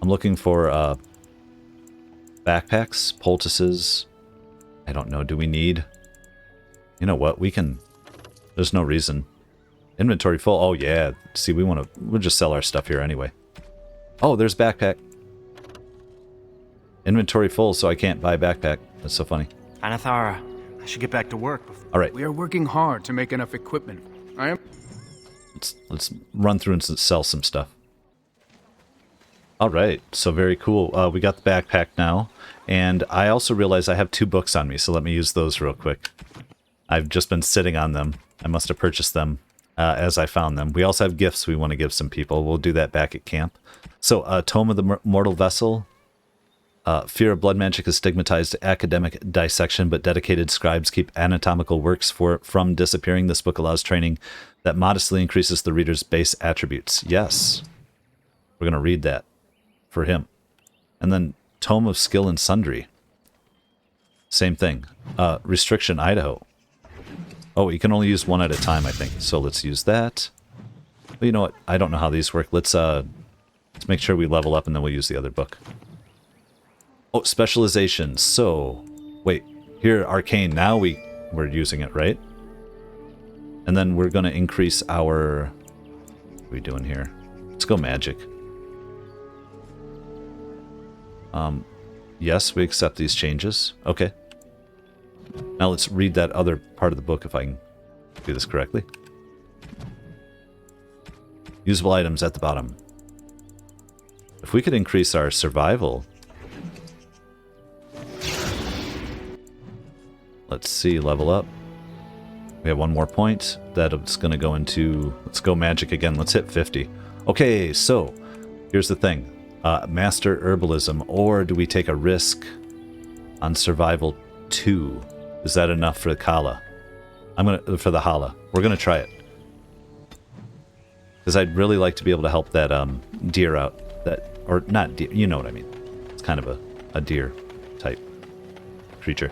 I'm looking for backpacks, poultices. I don't know, do we need... You know what, we can... There's no reason. Inventory full. Oh yeah, see, we'll just sell our stuff here anyway. Oh, there's backpack. Inventory full, so I can't buy backpack. That's so funny. Anathara, I should get back to work. All right. We are working hard to make enough equipment. Let's run through and sell some stuff. All right, so very cool. We got the backpack now, and I also realized I have 2 books on me, so let me use those real quick. I've just been sitting on them. I must have purchased them as I found them. We also have gifts we want to give some people. We'll do that back at camp. So, Tome of the Mortal Vessel. Fear of blood magic is stigmatized academic dissection, but dedicated scribes keep anatomical works from disappearing. This book allows training that modestly increases the reader's base attributes. Yes. We're going to read that for him. And then Tome of Skill and Sundry. Same thing. Restriction Idaho. Oh, you can only use 1 at a time, I think. So let's use that. But you know what? I don't know how these work. Let's make sure we level up and then we'll use the other book. Oh, specialization. So, wait. Here, Arcane. Now we're using it, right? And then we're going to increase our... What are we doing here? Let's go Magic. Yes, we accept these changes. Okay. Now let's read that other part of the book if I can do this correctly. Usable items at the bottom. If we could increase our survival... Let's see, level up. We have 1 more point. That's going to go into... Let's go Magic again. Let's hit 50. Okay, so here's the thing. Master Herbalism, or do we take a risk on survival 2. Is that enough for the Kala? For the Hala. We're gonna try it. Because I'd really like to be able to help that deer out. Or not deer, you know what I mean. It's kind of a deer type creature.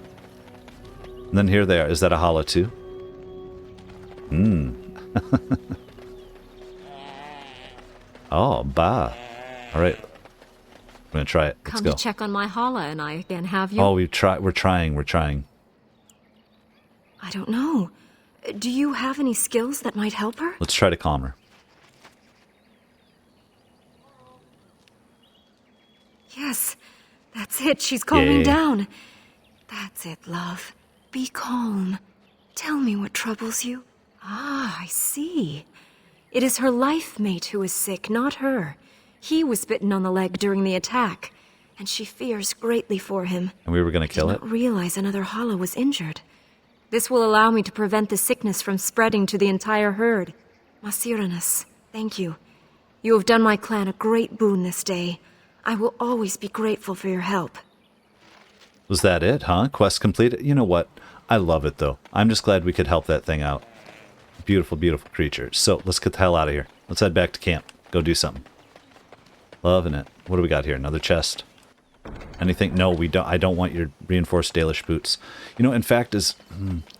And then here they are. Is that a Hala too? Oh, bah. Alright. I'm gonna try it. Let's Come go. to check on my Hala and I again, have you? Oh, we're trying. I don't know. Do you have any skills that might help her? Let's try to calm her. Yes, that's it. She's calming Yeah. down. That's it, love. Be calm. Tell me what troubles you. Ah, I see. It is her life mate who is sick, not her. He was bitten on the leg during the attack, and she fears greatly for him. And we were going to kill it? Did not realize another Hala was injured. This will allow me to prevent the sickness from spreading to the entire herd. Masiranas, thank you. You have done my clan a great boon this day. I will always be grateful for your help. Was that it, huh? Quest completed? You know what? I love it, though. I'm just glad we could help that thing out. Beautiful, beautiful creature. So, let's get the hell out of here. Let's head back to camp. Go do something. Loving it. What do we got here? Another chest? Anything? No, we don't. I don't want your reinforced Dalish boots. You know, in fact,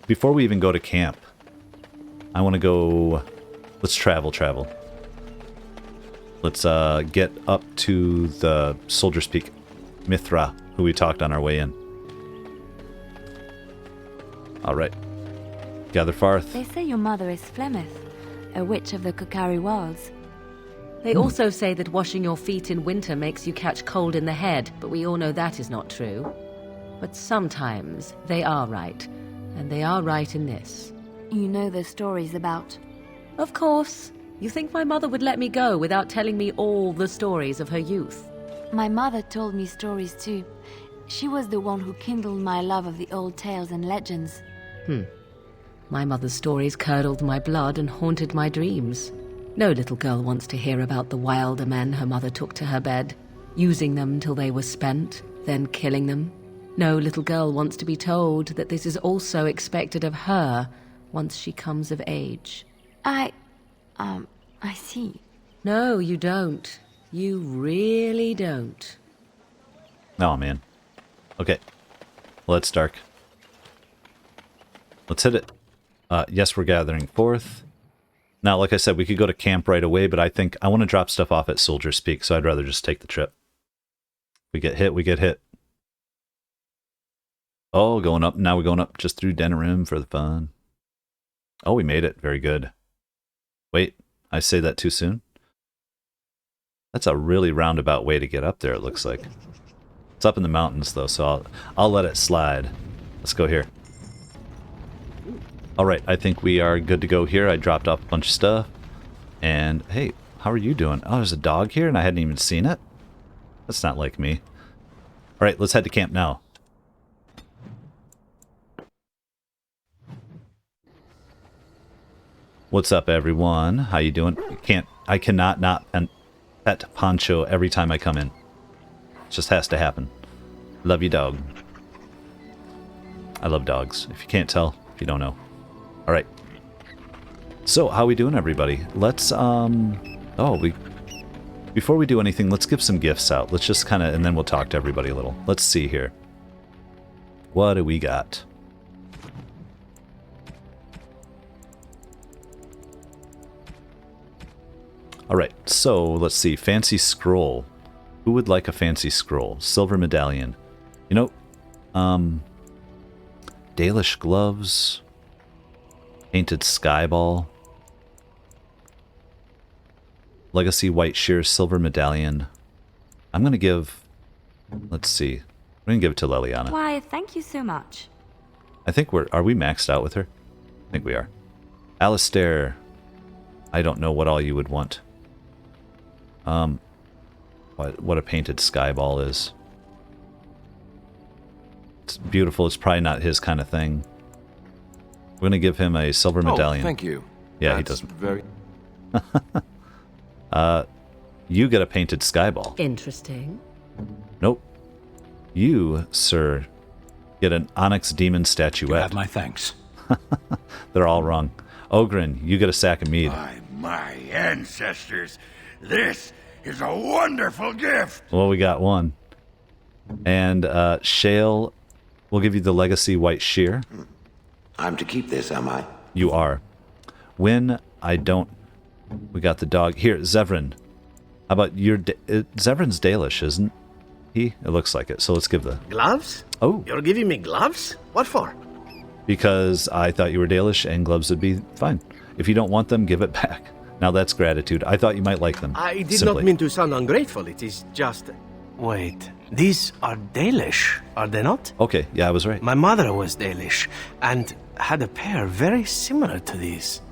before we even go to camp, I want to go... Let's travel. Let's get up to the Soldier's Peak. Mithra, who we talked on our way in. Alright. Gather Farth. They say your mother is Flemeth, a witch of the Kokari Wilds. They also say that washing your feet in winter makes you catch cold in the head, but we all know that is not true. But sometimes they are right, and they are right in this. You know the stories about... Of course. You think my mother would let me go without telling me all the stories of her youth? My mother told me stories too. She was the one who kindled my love of the old tales and legends. My mother's stories curdled my blood and haunted my dreams. No little girl wants to hear about the wilder men her mother took to her bed, using them till they were spent, then killing them. No little girl wants to be told that this is also expected of her once she comes of age. I see. No, you don't. You really don't. Oh, man. Okay. Well, it's dark. Let's hit it. Yes, we're gathering forth. Now, like I said, we could go to camp right away, but I think I want to drop stuff off at Soldier's Peak, so I'd rather just take the trip. We get hit, we get hit. Oh, going up. Now we're going up just through Denerim for the fun. Oh, we made it. Very good. Wait, I say that too soon? That's a really roundabout way to get up there, it looks like. It's up in the mountains, though, so I'll let it slide. Let's go here. Alright, I think we are good to go here. I dropped off a bunch of stuff. And, hey, how are you doing? Oh, there's a dog here and I hadn't even seen it? That's not like me. Alright, let's head to camp now. What's up, everyone? How you doing? I cannot not pet Poncho every time I come in. It just has to happen. Love you, dog. I love dogs. If you can't tell, if you don't know. Alright. So, how we doing, everybody? Let's, before we do anything, let's give some gifts out. Let's just kind of, and then we'll talk to everybody a little. Let's see here. What do we got? Alright, so, let's see. Fancy scroll. Who would like a fancy scroll? Silver medallion. You know, Dalish gloves. Painted skyball. Legacy white shears, silver medallion. I'm going to give... Let's see. I'm going to give it to Leliana. Why, thank you so much. I think are we maxed out with her? I think we are. Alistair. I don't know what all you would want. What a painted skyball is. It's beautiful. It's probably not his kind of thing. We're going to give him a silver medallion. Thank you. Yeah, That's he doesn't. Very... You get a painted skyball. Interesting. Nope. You, sir, Get an onyx demon statuette. You have my thanks. They're all wrong. Ogren, you get a sack of mead. By my ancestors, this is a wonderful gift. Well, we got one. And Shale, we'll give you the legacy white shear. I'm to keep this, am I? You are. When I don't... We got the dog. Here, Zevran. How about your... Zevran's Dalish, isn't he? It looks like it. So let's give the... Gloves? Oh. You're giving me gloves? What for? Because I thought you were Dalish and gloves would be fine. If you don't want them, give it back. Now that's gratitude. I thought you might like them. I did simply. not mean to sound ungrateful. It is just... Wait, these are Dalish, are they not? Okay, yeah, I was right. My mother was Dalish, and had a pair very similar to these.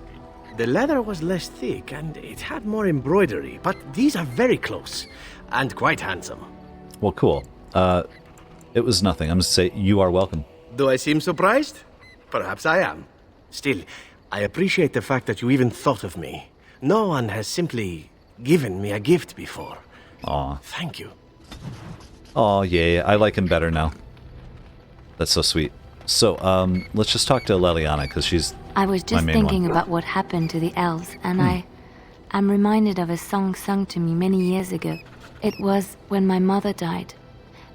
The leather was less thick, and it had more embroidery, but these are very close, and quite handsome. Well, cool. It was nothing. I'm going to say you are welcome. Do I seem surprised? Perhaps I am. Still, I appreciate the fact that you even thought of me. No one has simply given me a gift before. Aw. Thank you. Oh, yeah, I like him better now. That's so sweet. So, let's just talk to Leliana, because she's I was just my main thinking one. about what happened to the elves, and I'm reminded of a song sung to me many years ago. It was when my mother died,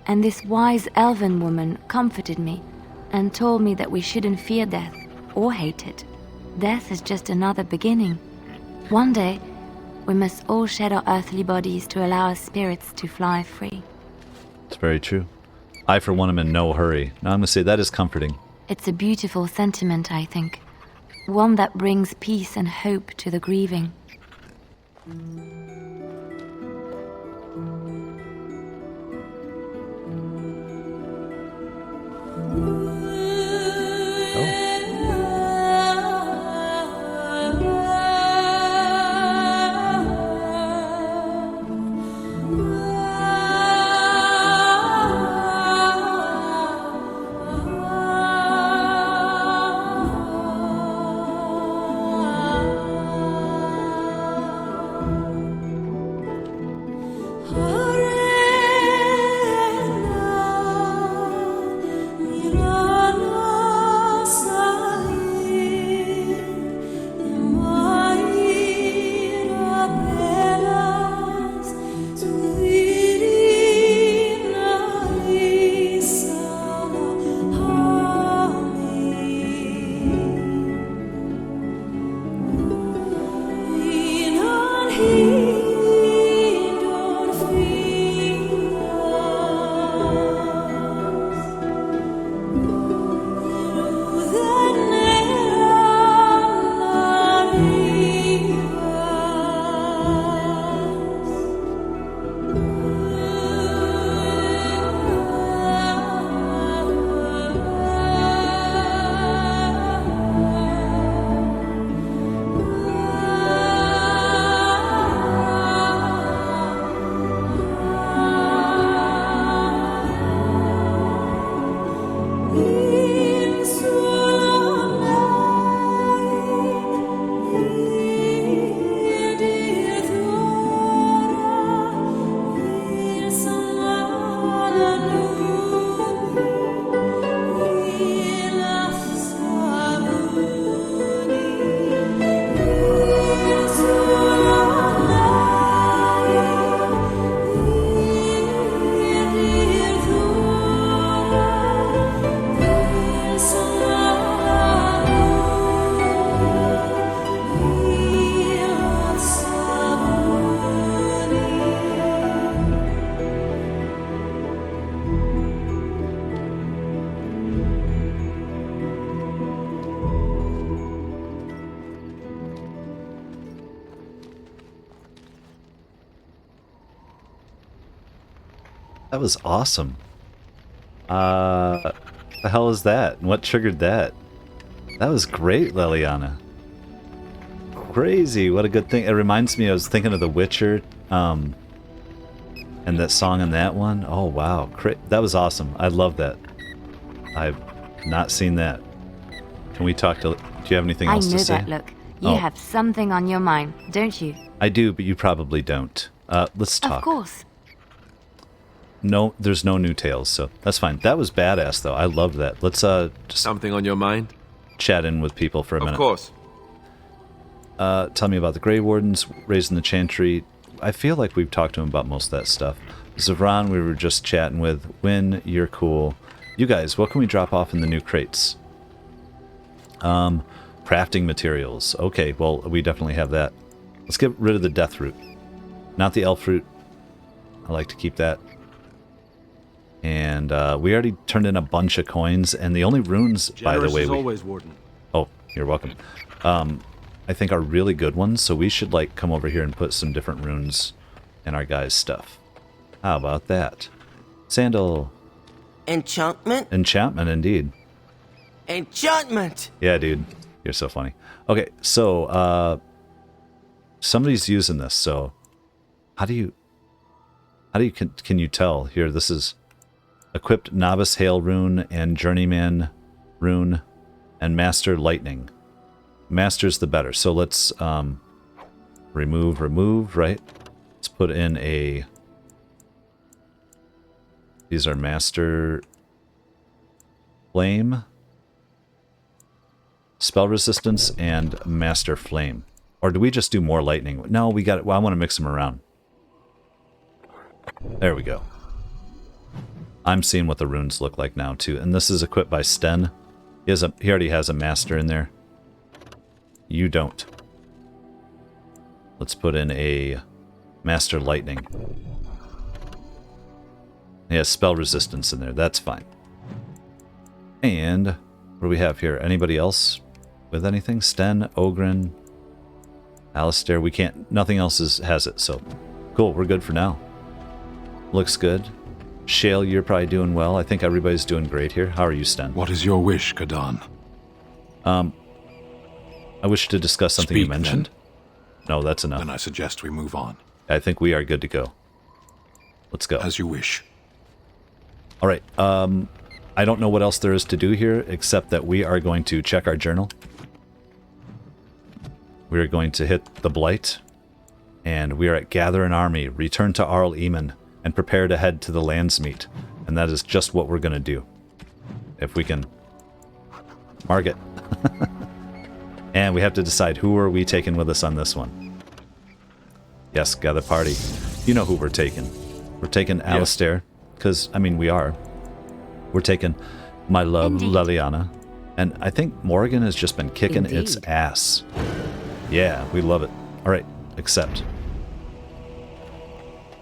and this wise elven woman comforted me and told me that we shouldn't fear death or hate it. Death is just another beginning. One day, we must all shed our earthly bodies to allow our spirits to fly free. It's very true. I, for one, am in no hurry. Now, I'm going to say that is comforting. It's a beautiful sentiment, I think. One that brings peace and hope to the grieving. That was awesome. The hell is that? What triggered that? That was great, Leliana. Crazy, what a good thing. It reminds me, I was thinking of The Witcher, and that song in that one. Oh, wow. That was awesome. I love that. I've not seen that. Can we talk to... Do you have anything else to say? I know that look. You have something on your mind, don't you? I do, but you probably don't. Let's talk. Of course. no, there's no new tales, so that's fine. That was badass, though. I loved that. Let's just something on your mind? Chat in with people for a minute. Of course. Tell me about the Grey Wardens, raising the Chantry. I feel like we've talked to him about most of that stuff. Zavron, we were just chatting with. Win, you're cool. You guys, what can we drop off in the new crates? Crafting materials. Okay, well, we definitely have that. Let's get rid of the Death Root. Not the Elf Root. I like to keep that. And we already turned in a bunch of coins, and the only runes, by the way, always, Warden. Oh, you're welcome. I think are really good ones, so we should like come over here and put some different runes in our guys' stuff. How about that? Sandal. Enchantment? Enchantment, indeed. Enchantment! Yeah, dude. You're so funny. Okay, so, somebody's using this, so can you tell? Here, this is equipped Novice Hail rune and Journeyman rune and Master Lightning. Master's the better. So let's remove, right? Let's put in a... These are Master Flame, Spell Resistance, and Master Flame. Or do we just do more Lightning? No, we got it. Well, I want to mix them around. There we go. I'm seeing what the runes look like now, too. And this is equipped by Sten. He already has a Master in there. You don't. Let's put in a Master Lightning. He has Spell Resistance in there. That's fine. And what do we have here? Anybody else with anything? Sten, Ogren, Alistair. We can't... Nothing else has it, so... Cool, we're good for now. Looks good. Shale, you're probably doing well. I think everybody's doing great here. How are you, Sten? What is your wish, Kadan? I wish to discuss something you mentioned. No, that's enough. Then I suggest we move on. I think we are good to go. Let's go. As you wish. All right. I don't know what else there is to do here, except that we are going to check our journal. We are going to hit the Blight. And we are at Gather an Army, return to Arl Eamon, and prepare to head to the landsmeet. And that is just what we're going to do. If we can mark it. And we have to decide who are we taking with us on this one. Yes, gather party. You know who we're taking. We're taking Alistair, because, I mean, we are. We're taking my love, Leliana. And I think Morgan has just been kicking its ass. Yeah, we love it. All right, accept.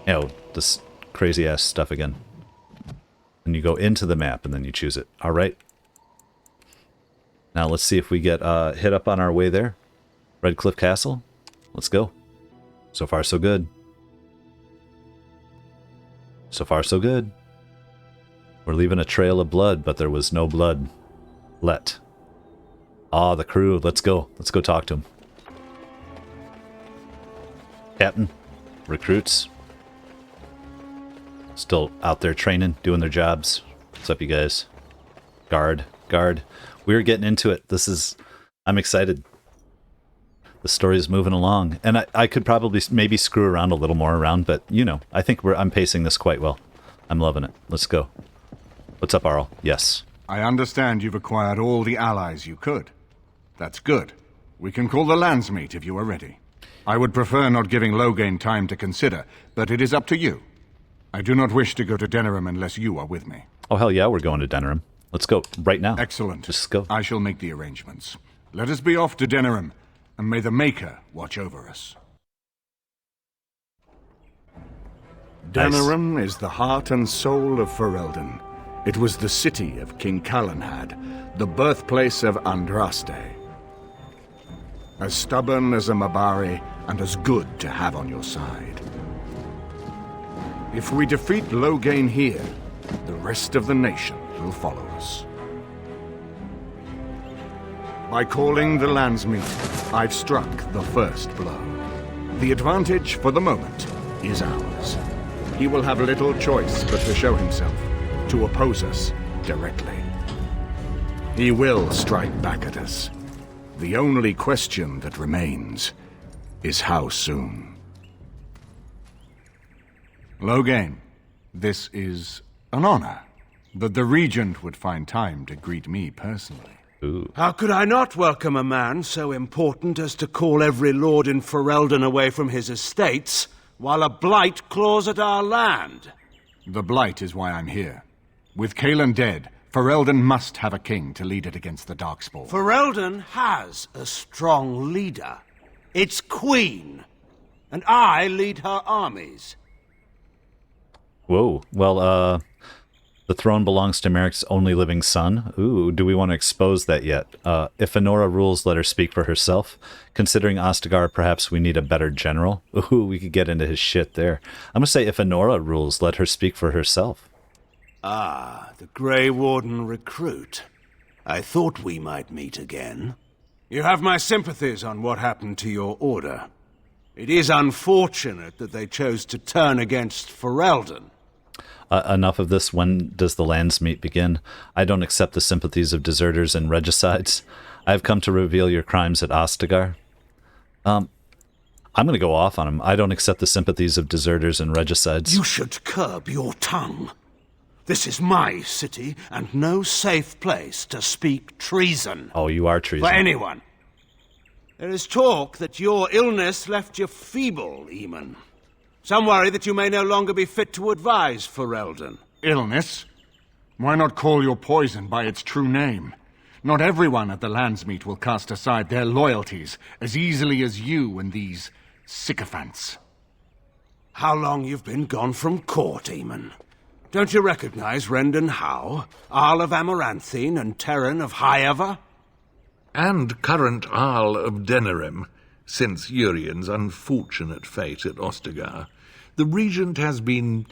Oh, this crazy-ass stuff again. And you go into the map, and then you choose it. All right. Now let's see if we get hit up on our way there. Redcliffe Castle. Let's go. So far, so good. So far, so good. We're leaving a trail of blood, but there was no blood. Ah, the crew. Let's go. Let's go talk to them. Captain. Recruits. Still out there training, doing their jobs. What's up, you guys? Guard. We're getting into it. I'm excited. The story is moving along. And I could probably maybe screw around a little more around, but you know, I think I'm pacing this quite well. I'm loving it. Let's go. What's up, Arl? Yes. I understand you've acquired all the allies you could. That's good. We can call the landsmeet if you are ready. I would prefer not giving Loghain time to consider, but it is up to you. I do not wish to go to Denerim unless you are with me. Oh, hell yeah, we're going to Denerim. Let's go right now. Excellent. Just go. I shall make the arrangements. Let us be off to Denerim, and may the Maker watch over us. Nice. Denerim is the heart and soul of Ferelden. It was the city of King Calenhad, the birthplace of Andraste. As stubborn as a Mabari, and as good to have on your side. If we defeat Loghain here, the rest of the nation will follow us. By calling the landsmeet, I've struck the first blow. The advantage, for the moment, is ours. He will have little choice but to show himself, to oppose us directly. He will strike back at us. The only question that remains is how soon. Loghain, This is an honor, that the Regent would find time to greet me personally. Ooh. How could I not welcome a man so important as to call every lord in Ferelden away from his estates, while a blight claws at our land? The blight is why I'm here. With Cailan dead, Ferelden must have a king to lead it against the Darkspawn. Ferelden has a strong leader. Its queen. And I lead her armies. Whoa. Well, the throne belongs to Merrick's only living son. Ooh, do we want to expose that yet? If Enora rules, let her speak for herself. Considering Ostagar, perhaps we need a better general. Ooh, we could get into his shit there. I'm going to say if Enora rules, let her speak for herself. Ah, the Grey Warden recruit. I thought we might meet again. You have my sympathies on what happened to your order. It is unfortunate that they chose to turn against Ferelden. Enough of this. When does the landsmeet begin? I don't accept the sympathies of deserters and regicides. I have come to reveal your crimes at Ostagar. I'm going to go off on him. I don't accept the sympathies of deserters and regicides. You should curb your tongue. This is my city, and no safe place to speak treason. Oh, you are treason. For anyone. There is talk that your illness left you feeble, Eamon. Some worry that you may no longer be fit to advise Ferelden. Illness? Why not call your poison by its true name? Not everyone at the landsmeet will cast aside their loyalties as easily as you and these sycophants. How long you've been gone from court, Eamon? Don't you recognize Rendon Howe, Arl of Amaranthine, and Terran of Highever? And current Arl of Denerim, since Urien's unfortunate fate at Ostagar. The Regent has been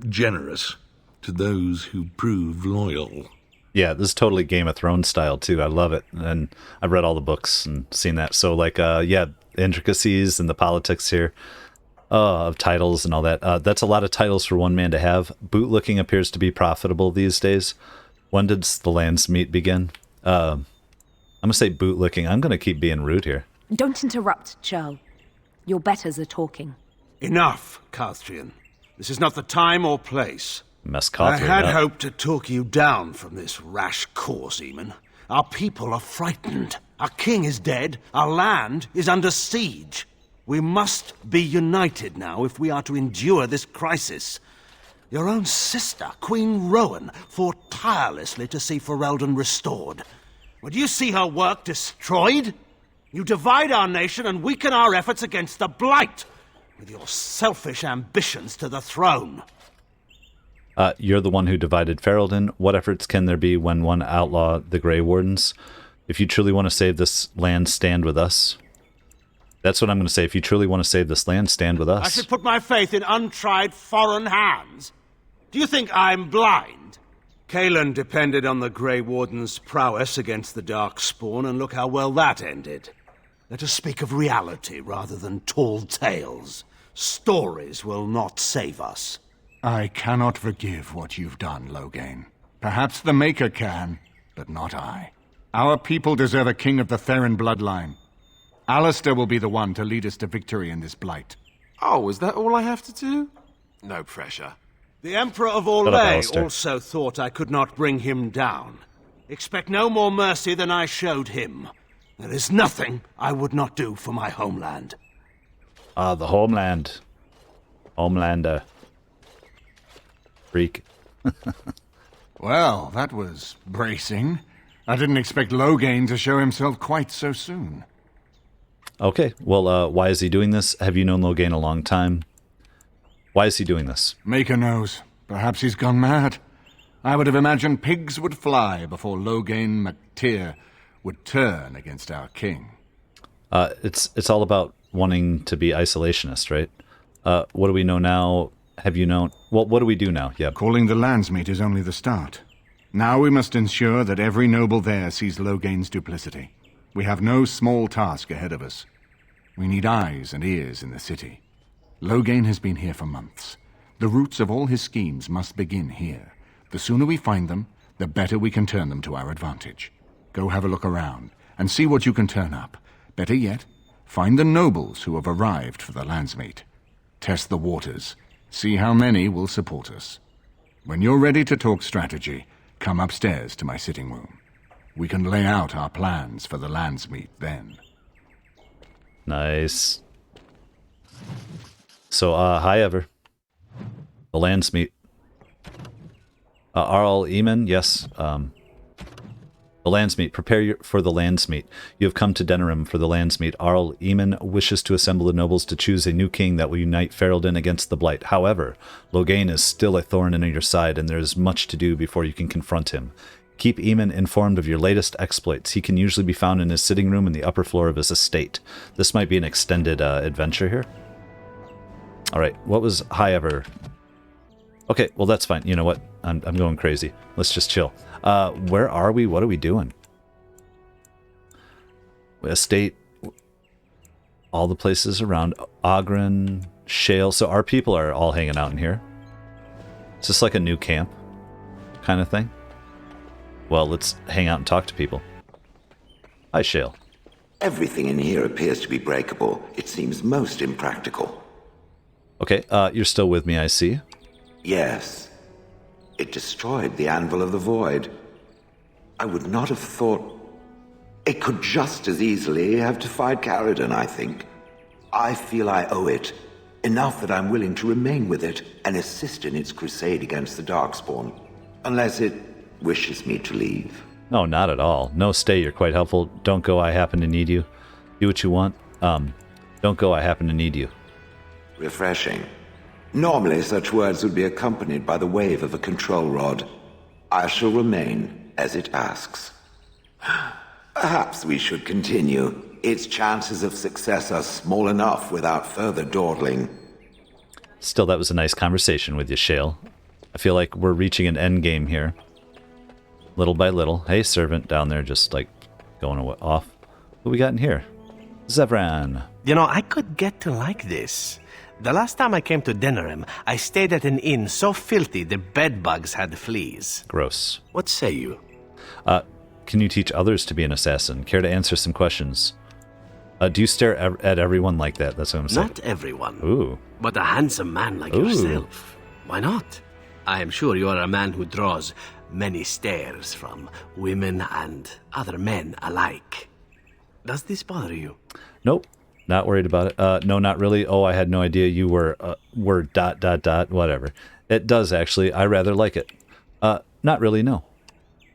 generous to those who prove loyal. Yeah, this is totally Game of Thrones style, too. I love it. And I've read all the books and seen that. So, like, yeah, intricacies and the politics here of titles and all that. That's a lot of titles for one man to have. Bootlicking appears to be profitable these days. When did the landsmeet begin? I'm going to say bootlicking. I'm going to keep being rude here. Don't interrupt, Churl. Your betters are talking. Enough, Zathrian. This is not the time or place. I had hoped to talk you down from this rash course, Eamon. Our people are frightened. Our king is dead. Our land is under siege. We must be united now if we are to endure this crisis. Your own sister, Queen Rowan, fought tirelessly to see Ferelden restored. Would you see her work destroyed? You divide our nation and weaken our efforts against the Blight, with your selfish ambitions to the throne. You're the one who divided Ferelden. What efforts can there be when one outlaw the Grey Wardens? If you truly want to save this land, stand with us. That's what I'm going to say. If you truly want to save this land, stand with us. I should put my faith in untried foreign hands. Do you think I'm blind? Cailan depended on the Grey Warden's prowess against the Darkspawn, and look how well that ended. Let us speak of reality rather than tall tales. Stories will not save us. I cannot forgive what you've done, Loghain. Perhaps the Maker can, but not I. Our people deserve a king of the Theron bloodline. Alistair will be the one to lead us to victory in this blight. Oh, is that all I have to do? No pressure. The Emperor of Orlais also thought I could not bring him down. Expect no more mercy than I showed him. There is nothing I would not do for my homeland. Ah, the homeland. Homelander. Freak. Well, that was bracing. I didn't expect Loghain to show himself quite so soon. Okay, well, why is he doing this? Have you known Loghain a long time? Why is he doing this? Maker knows. Perhaps he's gone mad. I would have imagined pigs would fly before Loghain MacTyr would turn against our king. It's all about wanting to be isolationist, right? What do we know now? Have you known? Well, what do we do now? Yeah. Calling the landsmeet is only the start. Now we must ensure that every noble there sees Loghain's duplicity. We have no small task ahead of us. We need eyes and ears in the city. Loghain has been here for months. The roots of all his schemes must begin here. The sooner we find them, the better we can turn them to our advantage. Go have a look around, and see what you can turn up. Better yet, find the nobles who have arrived for the landsmeet. Test the waters. See how many will support us. When you're ready to talk strategy, come upstairs to my sitting room. We can lay out our plans for the landsmeet then. Nice. So, hi, Ever. The landsmeet. Arl Eamon, yes. The landsmeet. Prepare for the landsmeet. You have come to Denerim for the landsmeet. Arl Eamon wishes to assemble the nobles to choose a new king that will unite Ferelden against the Blight. However, Loghain is still a thorn in your side, and there is much to do before you can confront him. Keep Eamon informed of your latest exploits. He can usually be found in his sitting room in the upper floor of his estate. This might be an extended adventure here. Alright, what was Hi Ever? Okay, well that's fine. You know what? I'm going crazy. Let's just chill. Where are we? What are we doing? Estate. All the places around. Ogren, Shale. So our people are all hanging out in here. Is this like a new camp kind of thing? Well, let's hang out and talk to people. Hi, Shale. Everything in here appears to be breakable. It seems most impractical. Okay, you're still with me, I see. Yes. It destroyed the Anvil of the Void. I would not have thought... It could just as easily have defied Caridon, I think. I feel I owe it. Enough that I'm willing to remain with it and assist in its crusade against the Darkspawn. Unless it wishes me to leave. No, not at all. No, stay. You're quite helpful. Don't go. I happen to need you. Do what you want. Don't go. I happen to need you. Refreshing. Normally, such words would be accompanied by the wave of a control rod. I shall remain as it asks. Perhaps we should continue. Its chances of success are small enough without further dawdling. Still, that was a nice conversation with you, Shale. I feel like we're reaching an end game here. Little by little. Hey, servant down there just, like, going off. What we got in here? Zathrian. You know, I could get to like this. The last time I came to Denerim, I stayed at an inn so filthy the bedbugs had fleas. Gross. What say you? Can you teach others to be an assassin? Care to answer some questions? Do you stare at everyone like that? That's what I'm saying. Not everyone. Ooh. But a handsome man like yourself. Why not? I am sure you are a man who draws many stares from women and other men alike. Does this bother you? Nope. Not worried about it. No, not really. Oh, I had no idea you were whatever. It does, actually. I rather like it. Not really, no.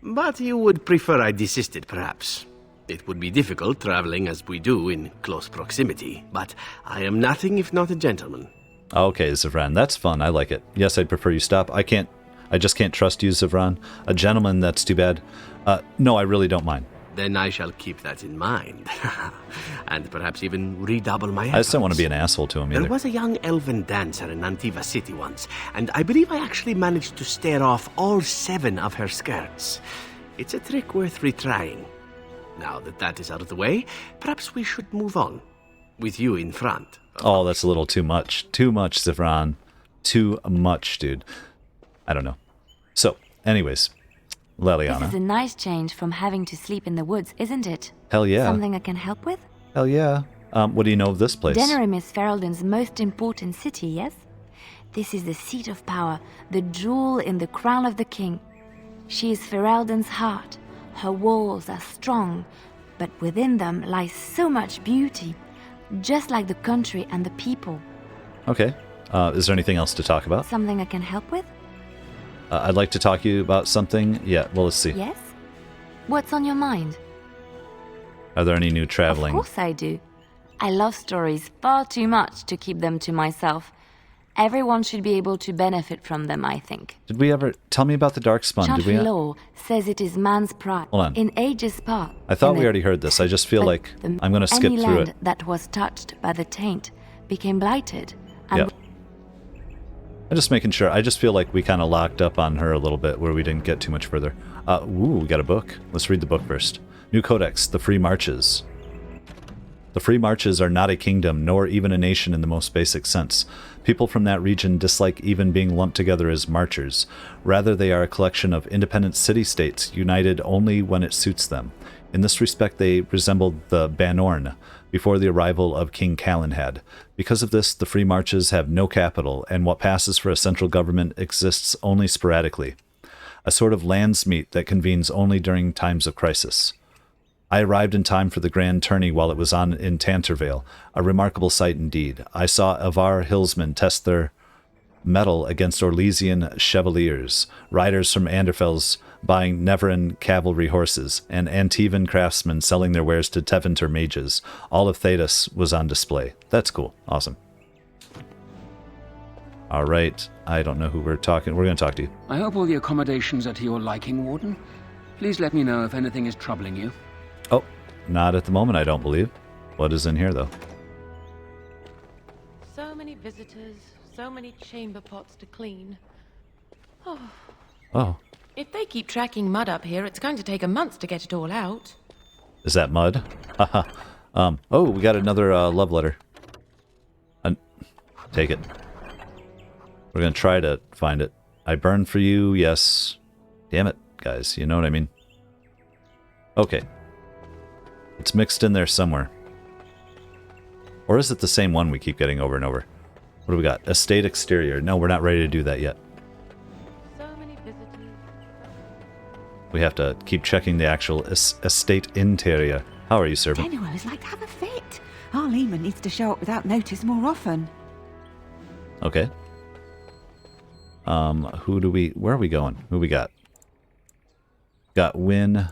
But you would prefer I desisted, perhaps. It would be difficult traveling as we do in close proximity, but I am nothing if not a gentleman. Okay, Zathrian, that's fun. I like it. Yes, I'd prefer you stop. I just can't trust you, Zathrian. A gentleman, that's too bad. No, I really don't mind. Then I shall keep that in mind. And perhaps even redouble my efforts. I just don't want to be an asshole to him either. There was a young elven dancer in Antiva City once, and I believe I actually managed to stare off all 7 of her skirts. It's a trick worth retrying. Now that that is out of the way, perhaps we should move on. With you in front. Oh, that's a little too much. Too much, Zathrian. Too much, dude. I don't know. So, anyways, Leliana. This is a nice change from having to sleep in the woods, isn't it? Hell yeah. Something I can help with? Hell yeah. What do you know of this place? Denerim is Ferelden's most important city, yes? This is the seat of power, the jewel in the crown of the king. She is Ferelden's heart. Her walls are strong, but within them lies so much beauty, just like the country and the people. Okay. Is there anything else to talk about? Something I can help with? I'd like to talk to you about something. Yeah, well, let's see. Yes? What's on your mind? Are there any new traveling? Of course I do. I love stories far too much to keep them to myself. Everyone should be able to benefit from them, I think. Did we ever... Tell me about the Darkspawn. Did we... law says it is man's pride. Hold on. In ages past... I thought we already heard this. I just feel like I'm going to skip through land it. That was touched by the taint became blighted. And yep. I'm just making sure. I just feel like we kind of locked up on her a little bit where we didn't get too much further. Ooh, we got a book. Let's read the book first. New Codex, The Free Marches. The Free Marches are not a kingdom, nor even a nation in the most basic sense. People from that region dislike even being lumped together as marchers. Rather, they are a collection of independent city-states, united only when it suits them. In this respect, they resembled the Banorn before the arrival of King Calenhad. Because of this, the Free Marches have no capital, and what passes for a central government exists only sporadically. A sort of landsmeet that convenes only during times of crisis. I arrived in time for the grand tourney while it was on in Tantervale, a remarkable sight indeed. I saw Avar hillsmen test their mettle against Orlesian chevaliers, riders from Anderfels buying Neveran cavalry horses, and Antivan craftsmen selling their wares to Tevinter mages. All of Thedas was on display. That's cool. Awesome. All right. I don't know who we're talking. We're going to talk to you. I hope all the accommodations are to your liking, Warden. Please let me know if anything is troubling you. Oh, not at the moment, I don't believe. What is in here, though? So many visitors, so many chamber pots to clean. Oh. If they keep tracking mud up here, it's going to take a month to get it all out. Is that mud? Haha. Oh, we got another love letter. Take it. We're going to try to find it. I burn for you, yes. Damn it, guys. You know what I mean? Okay. It's mixed in there somewhere. Or is it the same one we keep getting over and over? What do we got? Estate exterior. No, we're not ready to do that yet. We have to keep checking the actual estate interior. How are you, servant? Anyone is like to have a fit. Arl Eamon needs to show up without notice more often. Okay. Where are we going? Who we got? Got Wynn.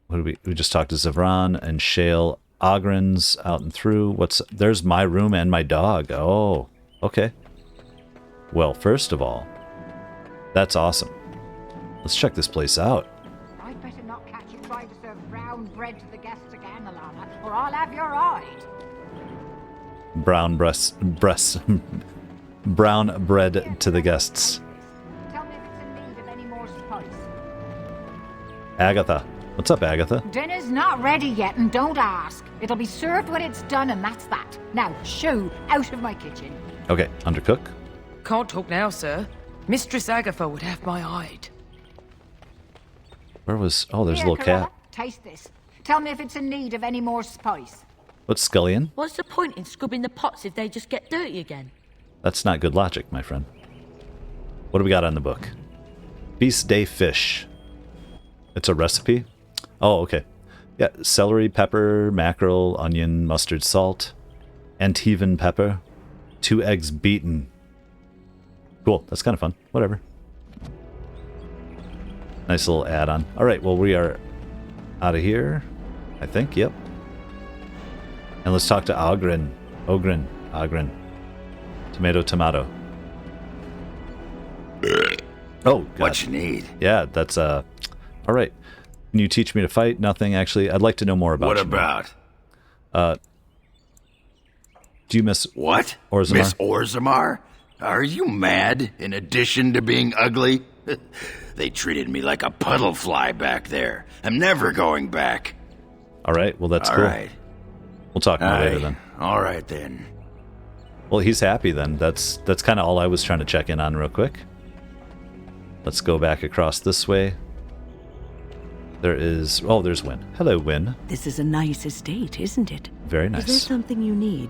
What do we just talked to Zathrian and Shale. Ogren's out and through. There's my room and my dog. Oh, okay. Well, first of all, that's awesome. Let's check this place out. I'd better not catch you trying to serve brown bread to the guests again, Leliana, or I'll have your hide. Brown bread to the guests. Tell me if it's in need of any more spice. Agatha. What's up, Agatha? Dinner's not ready yet, and don't ask. It'll be served when it's done, and that's that. Now, shoo, out of my kitchen. Okay, undercook. Can't talk now, sir. Mistress Agatha would have my hide. Where was... Oh, there's Here, a little Corella, cat. taste this. Tell me if it's in need of any more spice. What's Scullion? What's the point in scrubbing the pots if they just get dirty again? That's not good logic, my friend. What do we got on the book? Feast Day Fish. It's a recipe? Oh, okay. Yeah, celery, pepper, mackerel, onion, mustard, salt, Antivan pepper, 2 eggs beaten. Cool, that's kind of fun. Whatever. Nice little add-on. All right, well, we are out of here, I think. Yep. And let's talk to Ogren. Tomato. Oh, God. What you need? Yeah, that's, all right. Can you teach me to fight? Nothing, actually. I'd like to know more about What you. about? Do you miss... What? Orzammar? Miss Orzammar? Are you mad, in addition to being ugly? They treated me like a puddle fly back there. I'm never going back. All right, well, that's All cool. right. We'll talk more later, then. All right, then. Well, he's happy, then. That's kind of all I was trying to check in on real quick. Let's go back across this way. There is... Oh, there's Wynn. Hello, Wynn. This is a nice estate, isn't it? Very nice. Is there something you need?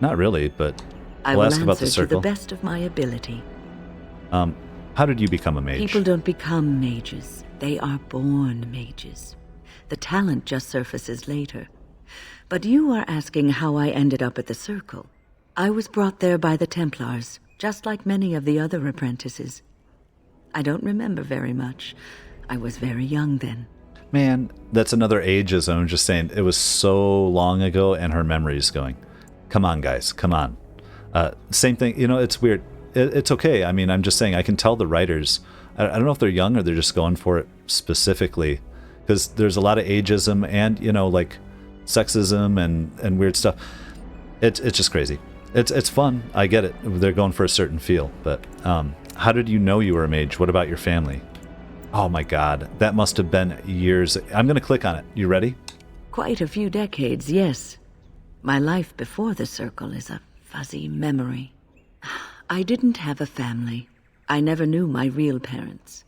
Not really, but I we'll will ask about answer the circle. to the best of my ability. How did you become a mage? People don't become mages. They are born mages. The talent just surfaces later. But you are asking how I ended up at the Circle. I was brought there by the Templars, just like many of the other apprentices. I don't remember very much. I was very young then. Man, that's another ageism. I'm just saying, it was so long ago and her memory's going. Come on, guys, come on. Same thing, you know, it's weird. It's okay. I mean, I'm just saying, I can tell the writers, I don't know if they're young or they're just going for it specifically, because there's a lot of ageism and, you know, like sexism and weird stuff. It's just crazy. It's fun. I get it. They're going for a certain feel. But how did you know you were a mage? What about your family? Oh my God, that must have been years. I'm going to click on it. You ready? Quite a few decades, yes. My life before the Circle is a fuzzy memory. I didn't have a family. I never knew my real parents.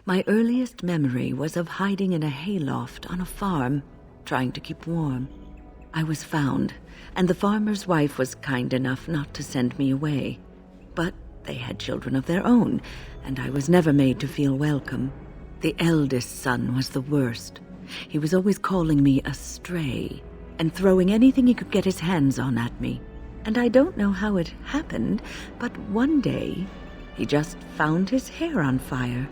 My earliest memory was of hiding in a hayloft on a farm, trying to keep warm. I was found, and the farmer's wife was kind enough not to send me away. But they had children of their own, and I was never made to feel welcome. The eldest son was the worst. He was always calling me a stray, and throwing anything he could get his hands on at me. And I don't know how it happened, but one day, he just found his hair on fire.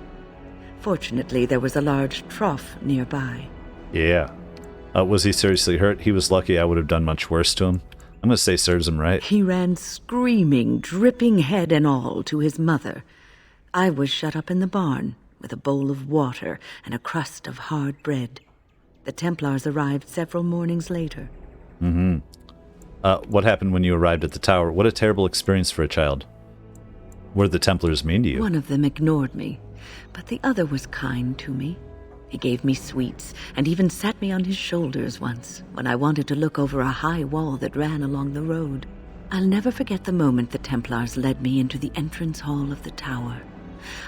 Fortunately, there was a large trough nearby. Yeah. Was he seriously hurt? He was lucky. I would have done much worse to him. I'm going to say serves him right. He ran screaming, dripping head and all, to his mother. I was shut up in the barn with a bowl of water and a crust of hard bread. The Templars arrived several mornings later. Mm-hmm. What happened when you arrived at the tower? What a terrible experience for a child. Were the Templars mean to you? One of them ignored me, but the other was kind to me. He gave me sweets and even sat me on his shoulders once when I wanted to look over a high wall that ran along the road. I'll never forget the moment the Templars led me into the entrance hall of the tower.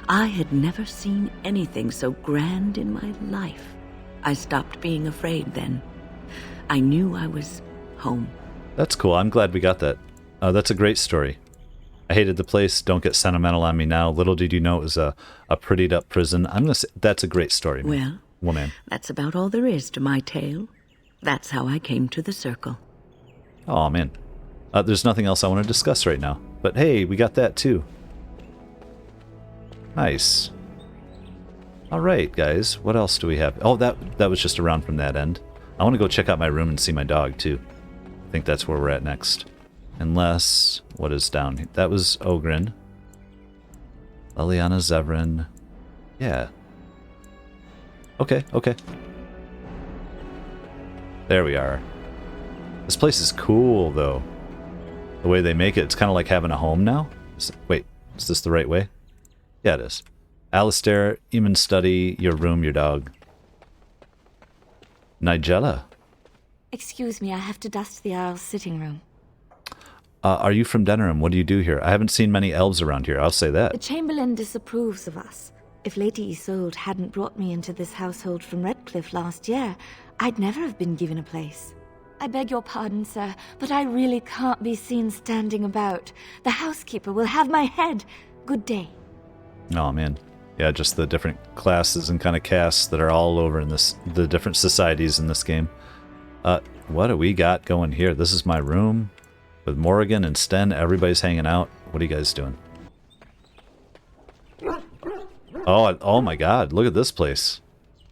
I had never seen anything so grand in my life. I stopped being afraid then. I knew I was home. That's cool. I'm glad we got that. That's a great story. I hated the place. Don't get sentimental on me now. Little did you know it was a prettied up prison. I'm gonna say that's a great story. Well, woman. That's about all there is to my tale. That's how I came to the circle. Oh man, there's nothing else I want to discuss right now. But hey, we got that too. Nice. All right, guys. What else do we have? Oh, that was just around from that end. I want to go check out my room and see my dog too. I think that's where we're at next. Unless, what is down here? That was Ogren. Leliana, Zathrian. Yeah. Okay. There we are. This place is cool, though. The way they make it, it's kind of like having a home now. Wait, is this the right way? Yeah, it is. Alistair, Eamon's study, your room, your dog. Nigella. Excuse me, I have to dust the Arl's sitting room. Are you from Denerim? What do you do here? I haven't seen many elves around here, I'll say that. The Chamberlain disapproves of us. If Lady Isolde hadn't brought me into this household from Redcliffe last year, I'd never have been given a place. I beg your pardon, sir, but I really can't be seen standing about. The housekeeper will have my head. Good day. Oh, man. Yeah, just the different classes and kind of castes that are all over in this, the different societies in this game. What do we got going here? This is my room with Morrigan and Sten. Everybody's hanging out. What are you guys doing? Oh my god, look at this place.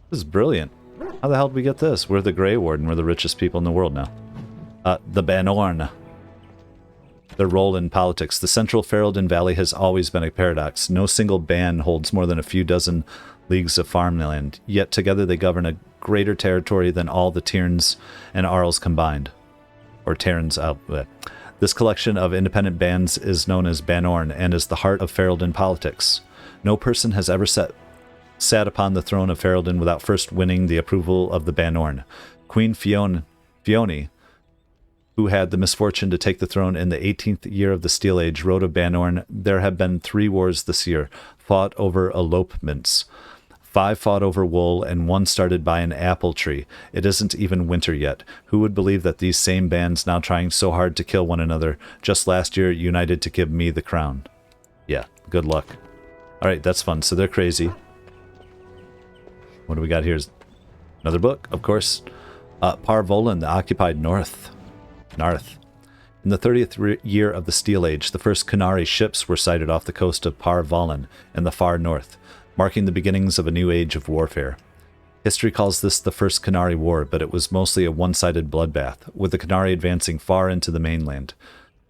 This is brilliant. How the hell did we get this? We're the Grey Warden. We're the richest people in the world now. The Banorn. Their role in politics. The central Ferelden Valley has always been a paradox. No single band holds more than a few dozen leagues of farmland, yet together they govern a greater territory than all the Tyrns and Arls combined. Or Terrans out. This collection of independent bands is known as Banorn and is the heart of Ferelden politics. No person has ever sat upon the throne of Ferelden without first winning the approval of the Banorn. Queen Fione, who had the misfortune to take the throne in the 18th year of the Steel Age, wrote of Banorn, "There have been 3 wars this year, fought over elopements. 5 fought over wool, and 1 started by an apple tree. It isn't even winter yet. Who would believe that these same bands, now trying so hard to kill one another, just last year united to give me the crown?" Yeah, good luck. Alright, that's fun. So they're crazy. What do we got here? Another book, of course. Par Vollen, the occupied North. In the 30th year of the Steel Age, the first Qunari ships were sighted off the coast of Par Vollen in the far north, marking the beginnings of a new age of warfare. History calls this the First Qunari War, but it was mostly a one-sided bloodbath, with the Qunari advancing far into the mainland.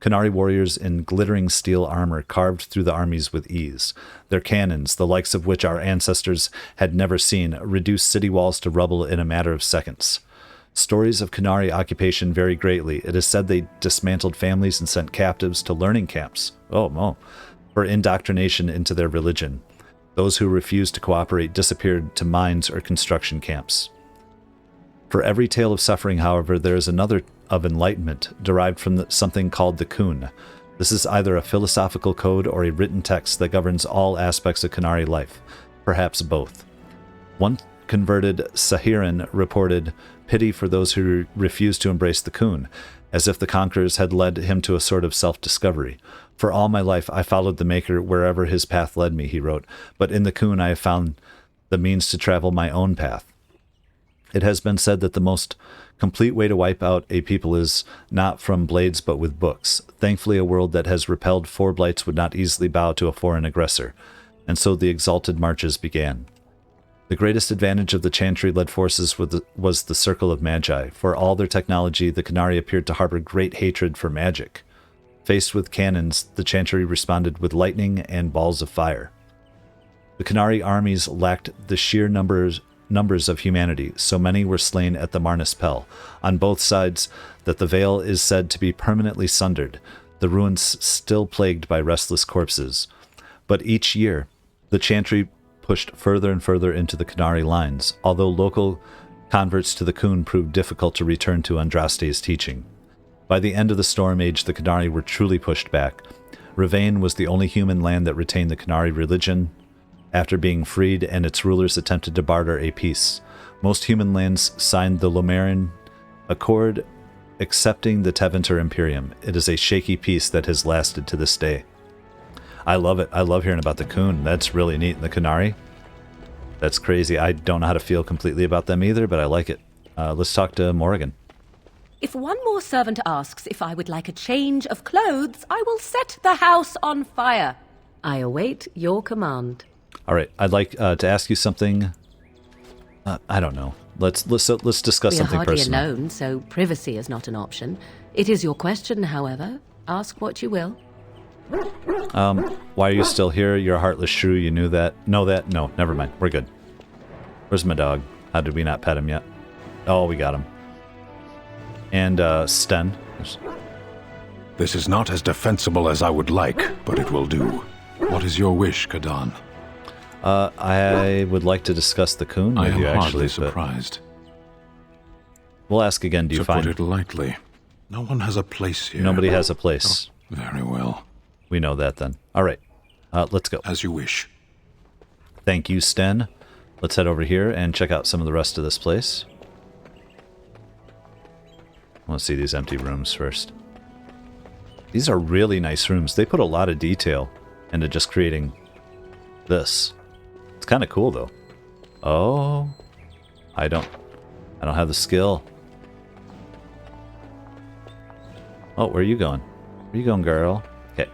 Qunari warriors in glittering steel armor carved through the armies with ease. Their cannons, the likes of which our ancestors had never seen, reduced city walls to rubble in a matter of seconds. Stories of Qunari occupation vary greatly. It is said they dismantled families and sent captives to learning camps. For indoctrination into their religion. Those who refused to cooperate disappeared to mines or construction camps. For every tale of suffering, however, there is another of enlightenment, derived from something called the Qun. This is either a philosophical code or a written text that governs all aspects of Qunari life. perhaps both. One converted Sahiran reported pity for those who refused to embrace the Kun, as if the conquerors had led him to a sort of self-discovery. For all my life I followed the Maker wherever his path led me, he wrote, but in the Kun I have found the means to travel my own path. It has been said that the most complete way to wipe out a people is not from blades but with books. Thankfully, a world that has repelled 4 blights would not easily bow to a foreign aggressor, and so the exalted marches began. The greatest advantage of the Chantry-led forces was the Circle of Magi. For all their technology, the Qunari appeared to harbor great hatred for magic. Faced with cannons, the Chantry responded with lightning and balls of fire. The Qunari armies lacked the sheer numbers of humanity, so many were slain at the Marnus Pel, on both sides that the Vale is said to be permanently sundered, the ruins still plagued by restless corpses. But each year, the Chantry pushed further and further into the Qunari lines, although local converts to the Kun proved difficult to return to Andraste's teaching. By the end of the Storm Age, the Qunari were truly pushed back. Rivain was the only human land that retained the Qunari religion, after being freed, and its rulers attempted to barter a peace. Most human lands signed the Lomarin Accord, accepting the Tevinter Imperium. It is a shaky peace that has lasted to this day. I love it. I love hearing about the Kun. That's really neat. And the Qunari, that's crazy. I don't know how to feel completely about them either, but I like it. Let's talk to Morrigan. If one more servant asks if I would like a change of clothes, I will set the house on fire. I await your command. All right, I'd like to ask you something. I don't know. Let's discuss something personal. We are hardly alone, so privacy is not an option. It is your question, however. Ask what you will. Why are you still here? You're a heartless shrew. You knew that. Know that? No, never mind. We're good. Where's my dog? How did we not pet him yet? Oh, we got him. And Sten. This is not as defensible as I would like, but it will do. What is your wish, Kadan? I would like to discuss the Kun with you, actually. I am hardly surprised. We'll ask again. Do you find... To put it lightly, no one has a place here. Nobody has a place. Oh, very well. We know that then. All right, let's go. As you wish. Thank you, Sten. Let's head over here and check out some of the rest of this place. I want to see these empty rooms first. These are really nice rooms. They put a lot of detail into just creating this. It's kind of cool, though. Oh, I don't have the skill. Oh, where are you going? Where are you going, girl? Okay.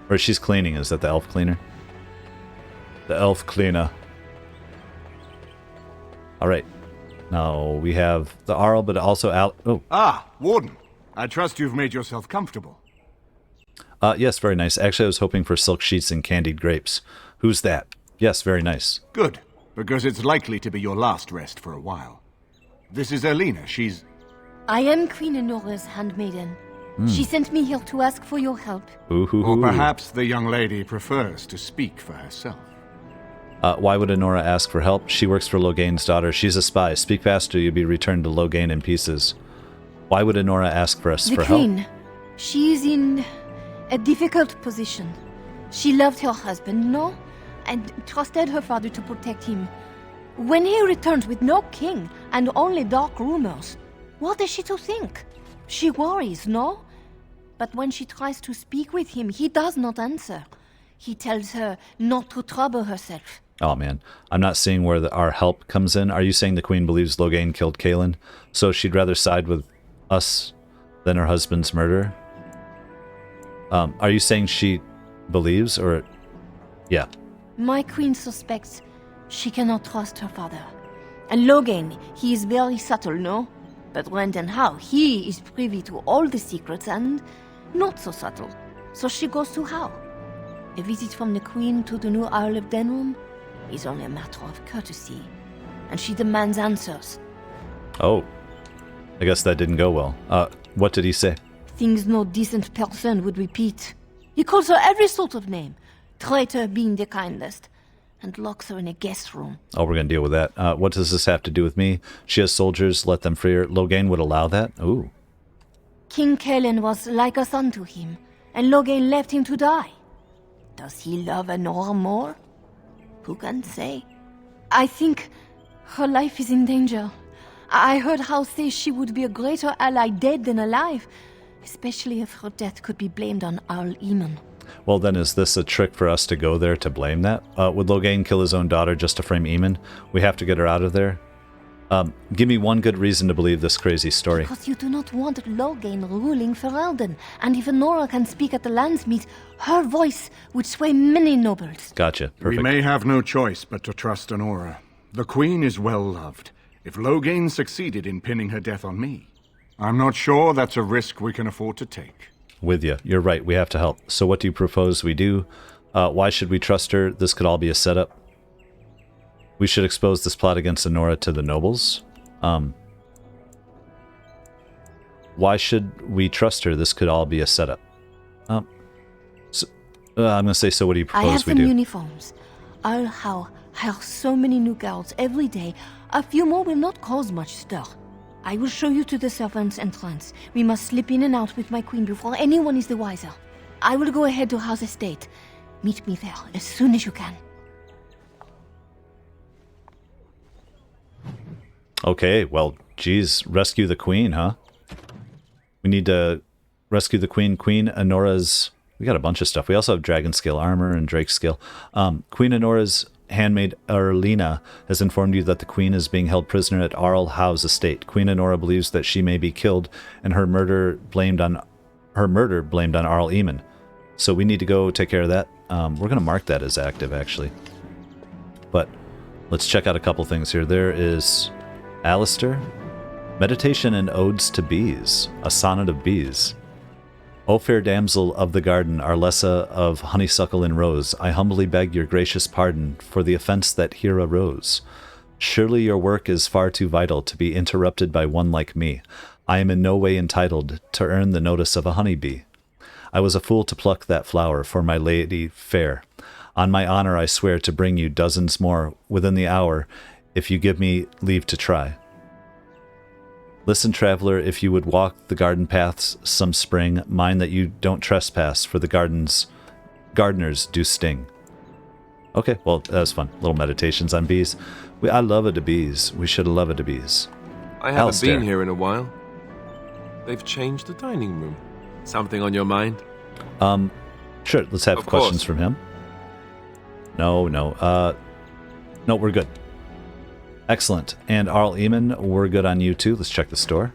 Or she's cleaning. Is that the elf cleaner? The elf cleaner. All right. Now we have the Arl, but also Al. Oh. Ah, Warden. I trust you've made yourself comfortable. Yes, very nice. Actually, I was hoping for silk sheets and candied grapes. Who's that? Yes, very nice. Good, because it's likely to be your last rest for a while. This is Elena. She's... I am Queen Enora's handmaiden. She sent me here to ask for your help. Ooh. Or perhaps the young lady prefers to speak for herself. Why would Enora ask for help? She works for Logain's daughter. She's a spy. Speak faster, you'll be returned to Logain in pieces. Why would Enora ask for us for help? The Queen. She is in a difficult position. She loved her husband, no? And trusted her father to protect him. When he returns with no king and only dark rumors, what is she to think? She worries, no? But when she tries to speak with him, he does not answer. He tells her not to trouble herself. Oh man, I'm not seeing where our help comes in. Are you saying the Queen believes Logain killed Kaelin, so she'd rather side with us than her husband's murder? Are you saying she believes, or... Yeah. My queen suspects she cannot trust her father. And Logain, he is very subtle, no? But when and how, he is privy to all the secrets and not so subtle. So she goes to how? A visit from the queen to the new Isle of Denerim is only a matter of courtesy. And she demands answers. Oh. I guess that didn't go well. What did he say? Things no decent person would repeat. He calls her every sort of name. Traitor being the kindest. And locks her in a guest room. Oh, we're going to deal with that. What does this have to do with me? She has soldiers, let them free her. Logain would allow that? Ooh. King Kaelin was like a son to him, and Logain left him to die. Does he love Enora more? Who can say? I think her life is in danger. I heard Hal say she would be a greater ally dead than alive, especially if her death could be blamed on Arl Eamon. Well, then is this a trick for us to go there to blame that? Would Loghain kill his own daughter just to frame Eamon? We have to get her out of there. Give me one good reason to believe this crazy story. Because you do not want Loghain ruling Ferelden, and if Nora can speak at the landsmeet, her voice would sway many nobles. Gotcha. Perfect. We may have no choice but to trust Anora. The Queen is well loved. If Loghain succeeded in pinning her death on me, I'm not sure that's a risk we can afford to take. With you. You're right. We have to help. So what do you propose we do? Why should we trust her? This could all be a setup. We should expose this plot against Anora to the nobles. Why should we trust her? This could all be a setup. I'm going to say, so what do you propose we do? I have some uniforms. I'll hire so many new guards every day. A few more will not cause much stir. I will show you to the servants' entrance. We must slip in and out with my queen before anyone is the wiser. I will go ahead to House Estate. Meet me there as soon as you can. Okay, well, geez, rescue the queen, huh? We need to rescue the queen. Queen Anora's... We got a bunch of stuff. We also have dragon scale armor and drake scale. Queen Anora's handmaid Erlina has informed you that the queen is being held prisoner at Arl House Estate. Queen Anora believes that she may be killed and her murder blamed on Arl Eamon. So we need to go take care of that. We're going to mark that as active, actually. But let's check out a couple things here. There is Alistair. Meditation and Odes to Bees. A sonnet of bees. O fair damsel of the garden, Arlessa of honeysuckle and rose, I humbly beg your gracious pardon for the offense that here arose. Surely your work is far too vital to be interrupted by one like me. I am in no way entitled to earn the notice of a honeybee. I was a fool to pluck that flower for my lady fair. On my honor I swear to bring you dozens more within the hour, if you give me leave to try. Listen, traveler, if you would walk the garden paths some spring, mind that you don't trespass, for the gardeners do sting. Okay, well, that was fun. Little meditations on bees. I love it to bees. We should have loved it to bees. I haven't been here in a while. They've changed the dining room. Something on your mind? Sure, let's have questions from him. No, we're good. Excellent. And Arl Eamon, we're good on you too. Let's check the store.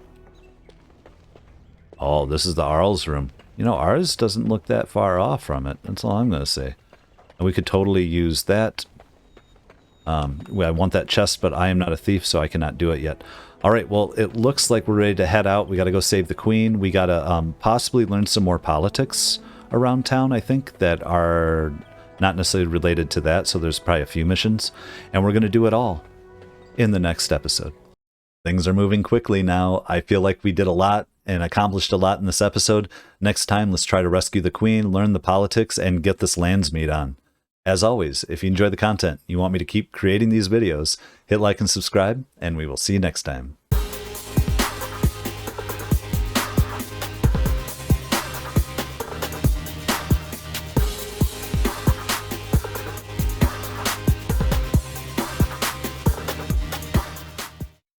Oh, this is the Arl's room. You know, ours doesn't look that far off from it. That's all I'm going to say. And we could totally use that. I want that chest, but I am not a thief, so I cannot do it yet. All right, well, it looks like we're ready to head out. We got to go save the queen. We got to possibly learn some more politics around town, I think, that are not necessarily related to that. So there's probably a few missions. And we're going to do it all in the next episode. Things are moving quickly now. I feel like we did a lot and accomplished a lot in this episode. Next time, let's try to rescue the queen, learn the politics, and get this landsmeet on. As always, if you enjoy the content, you want me to keep creating these videos, hit like and subscribe, and we will see you next time.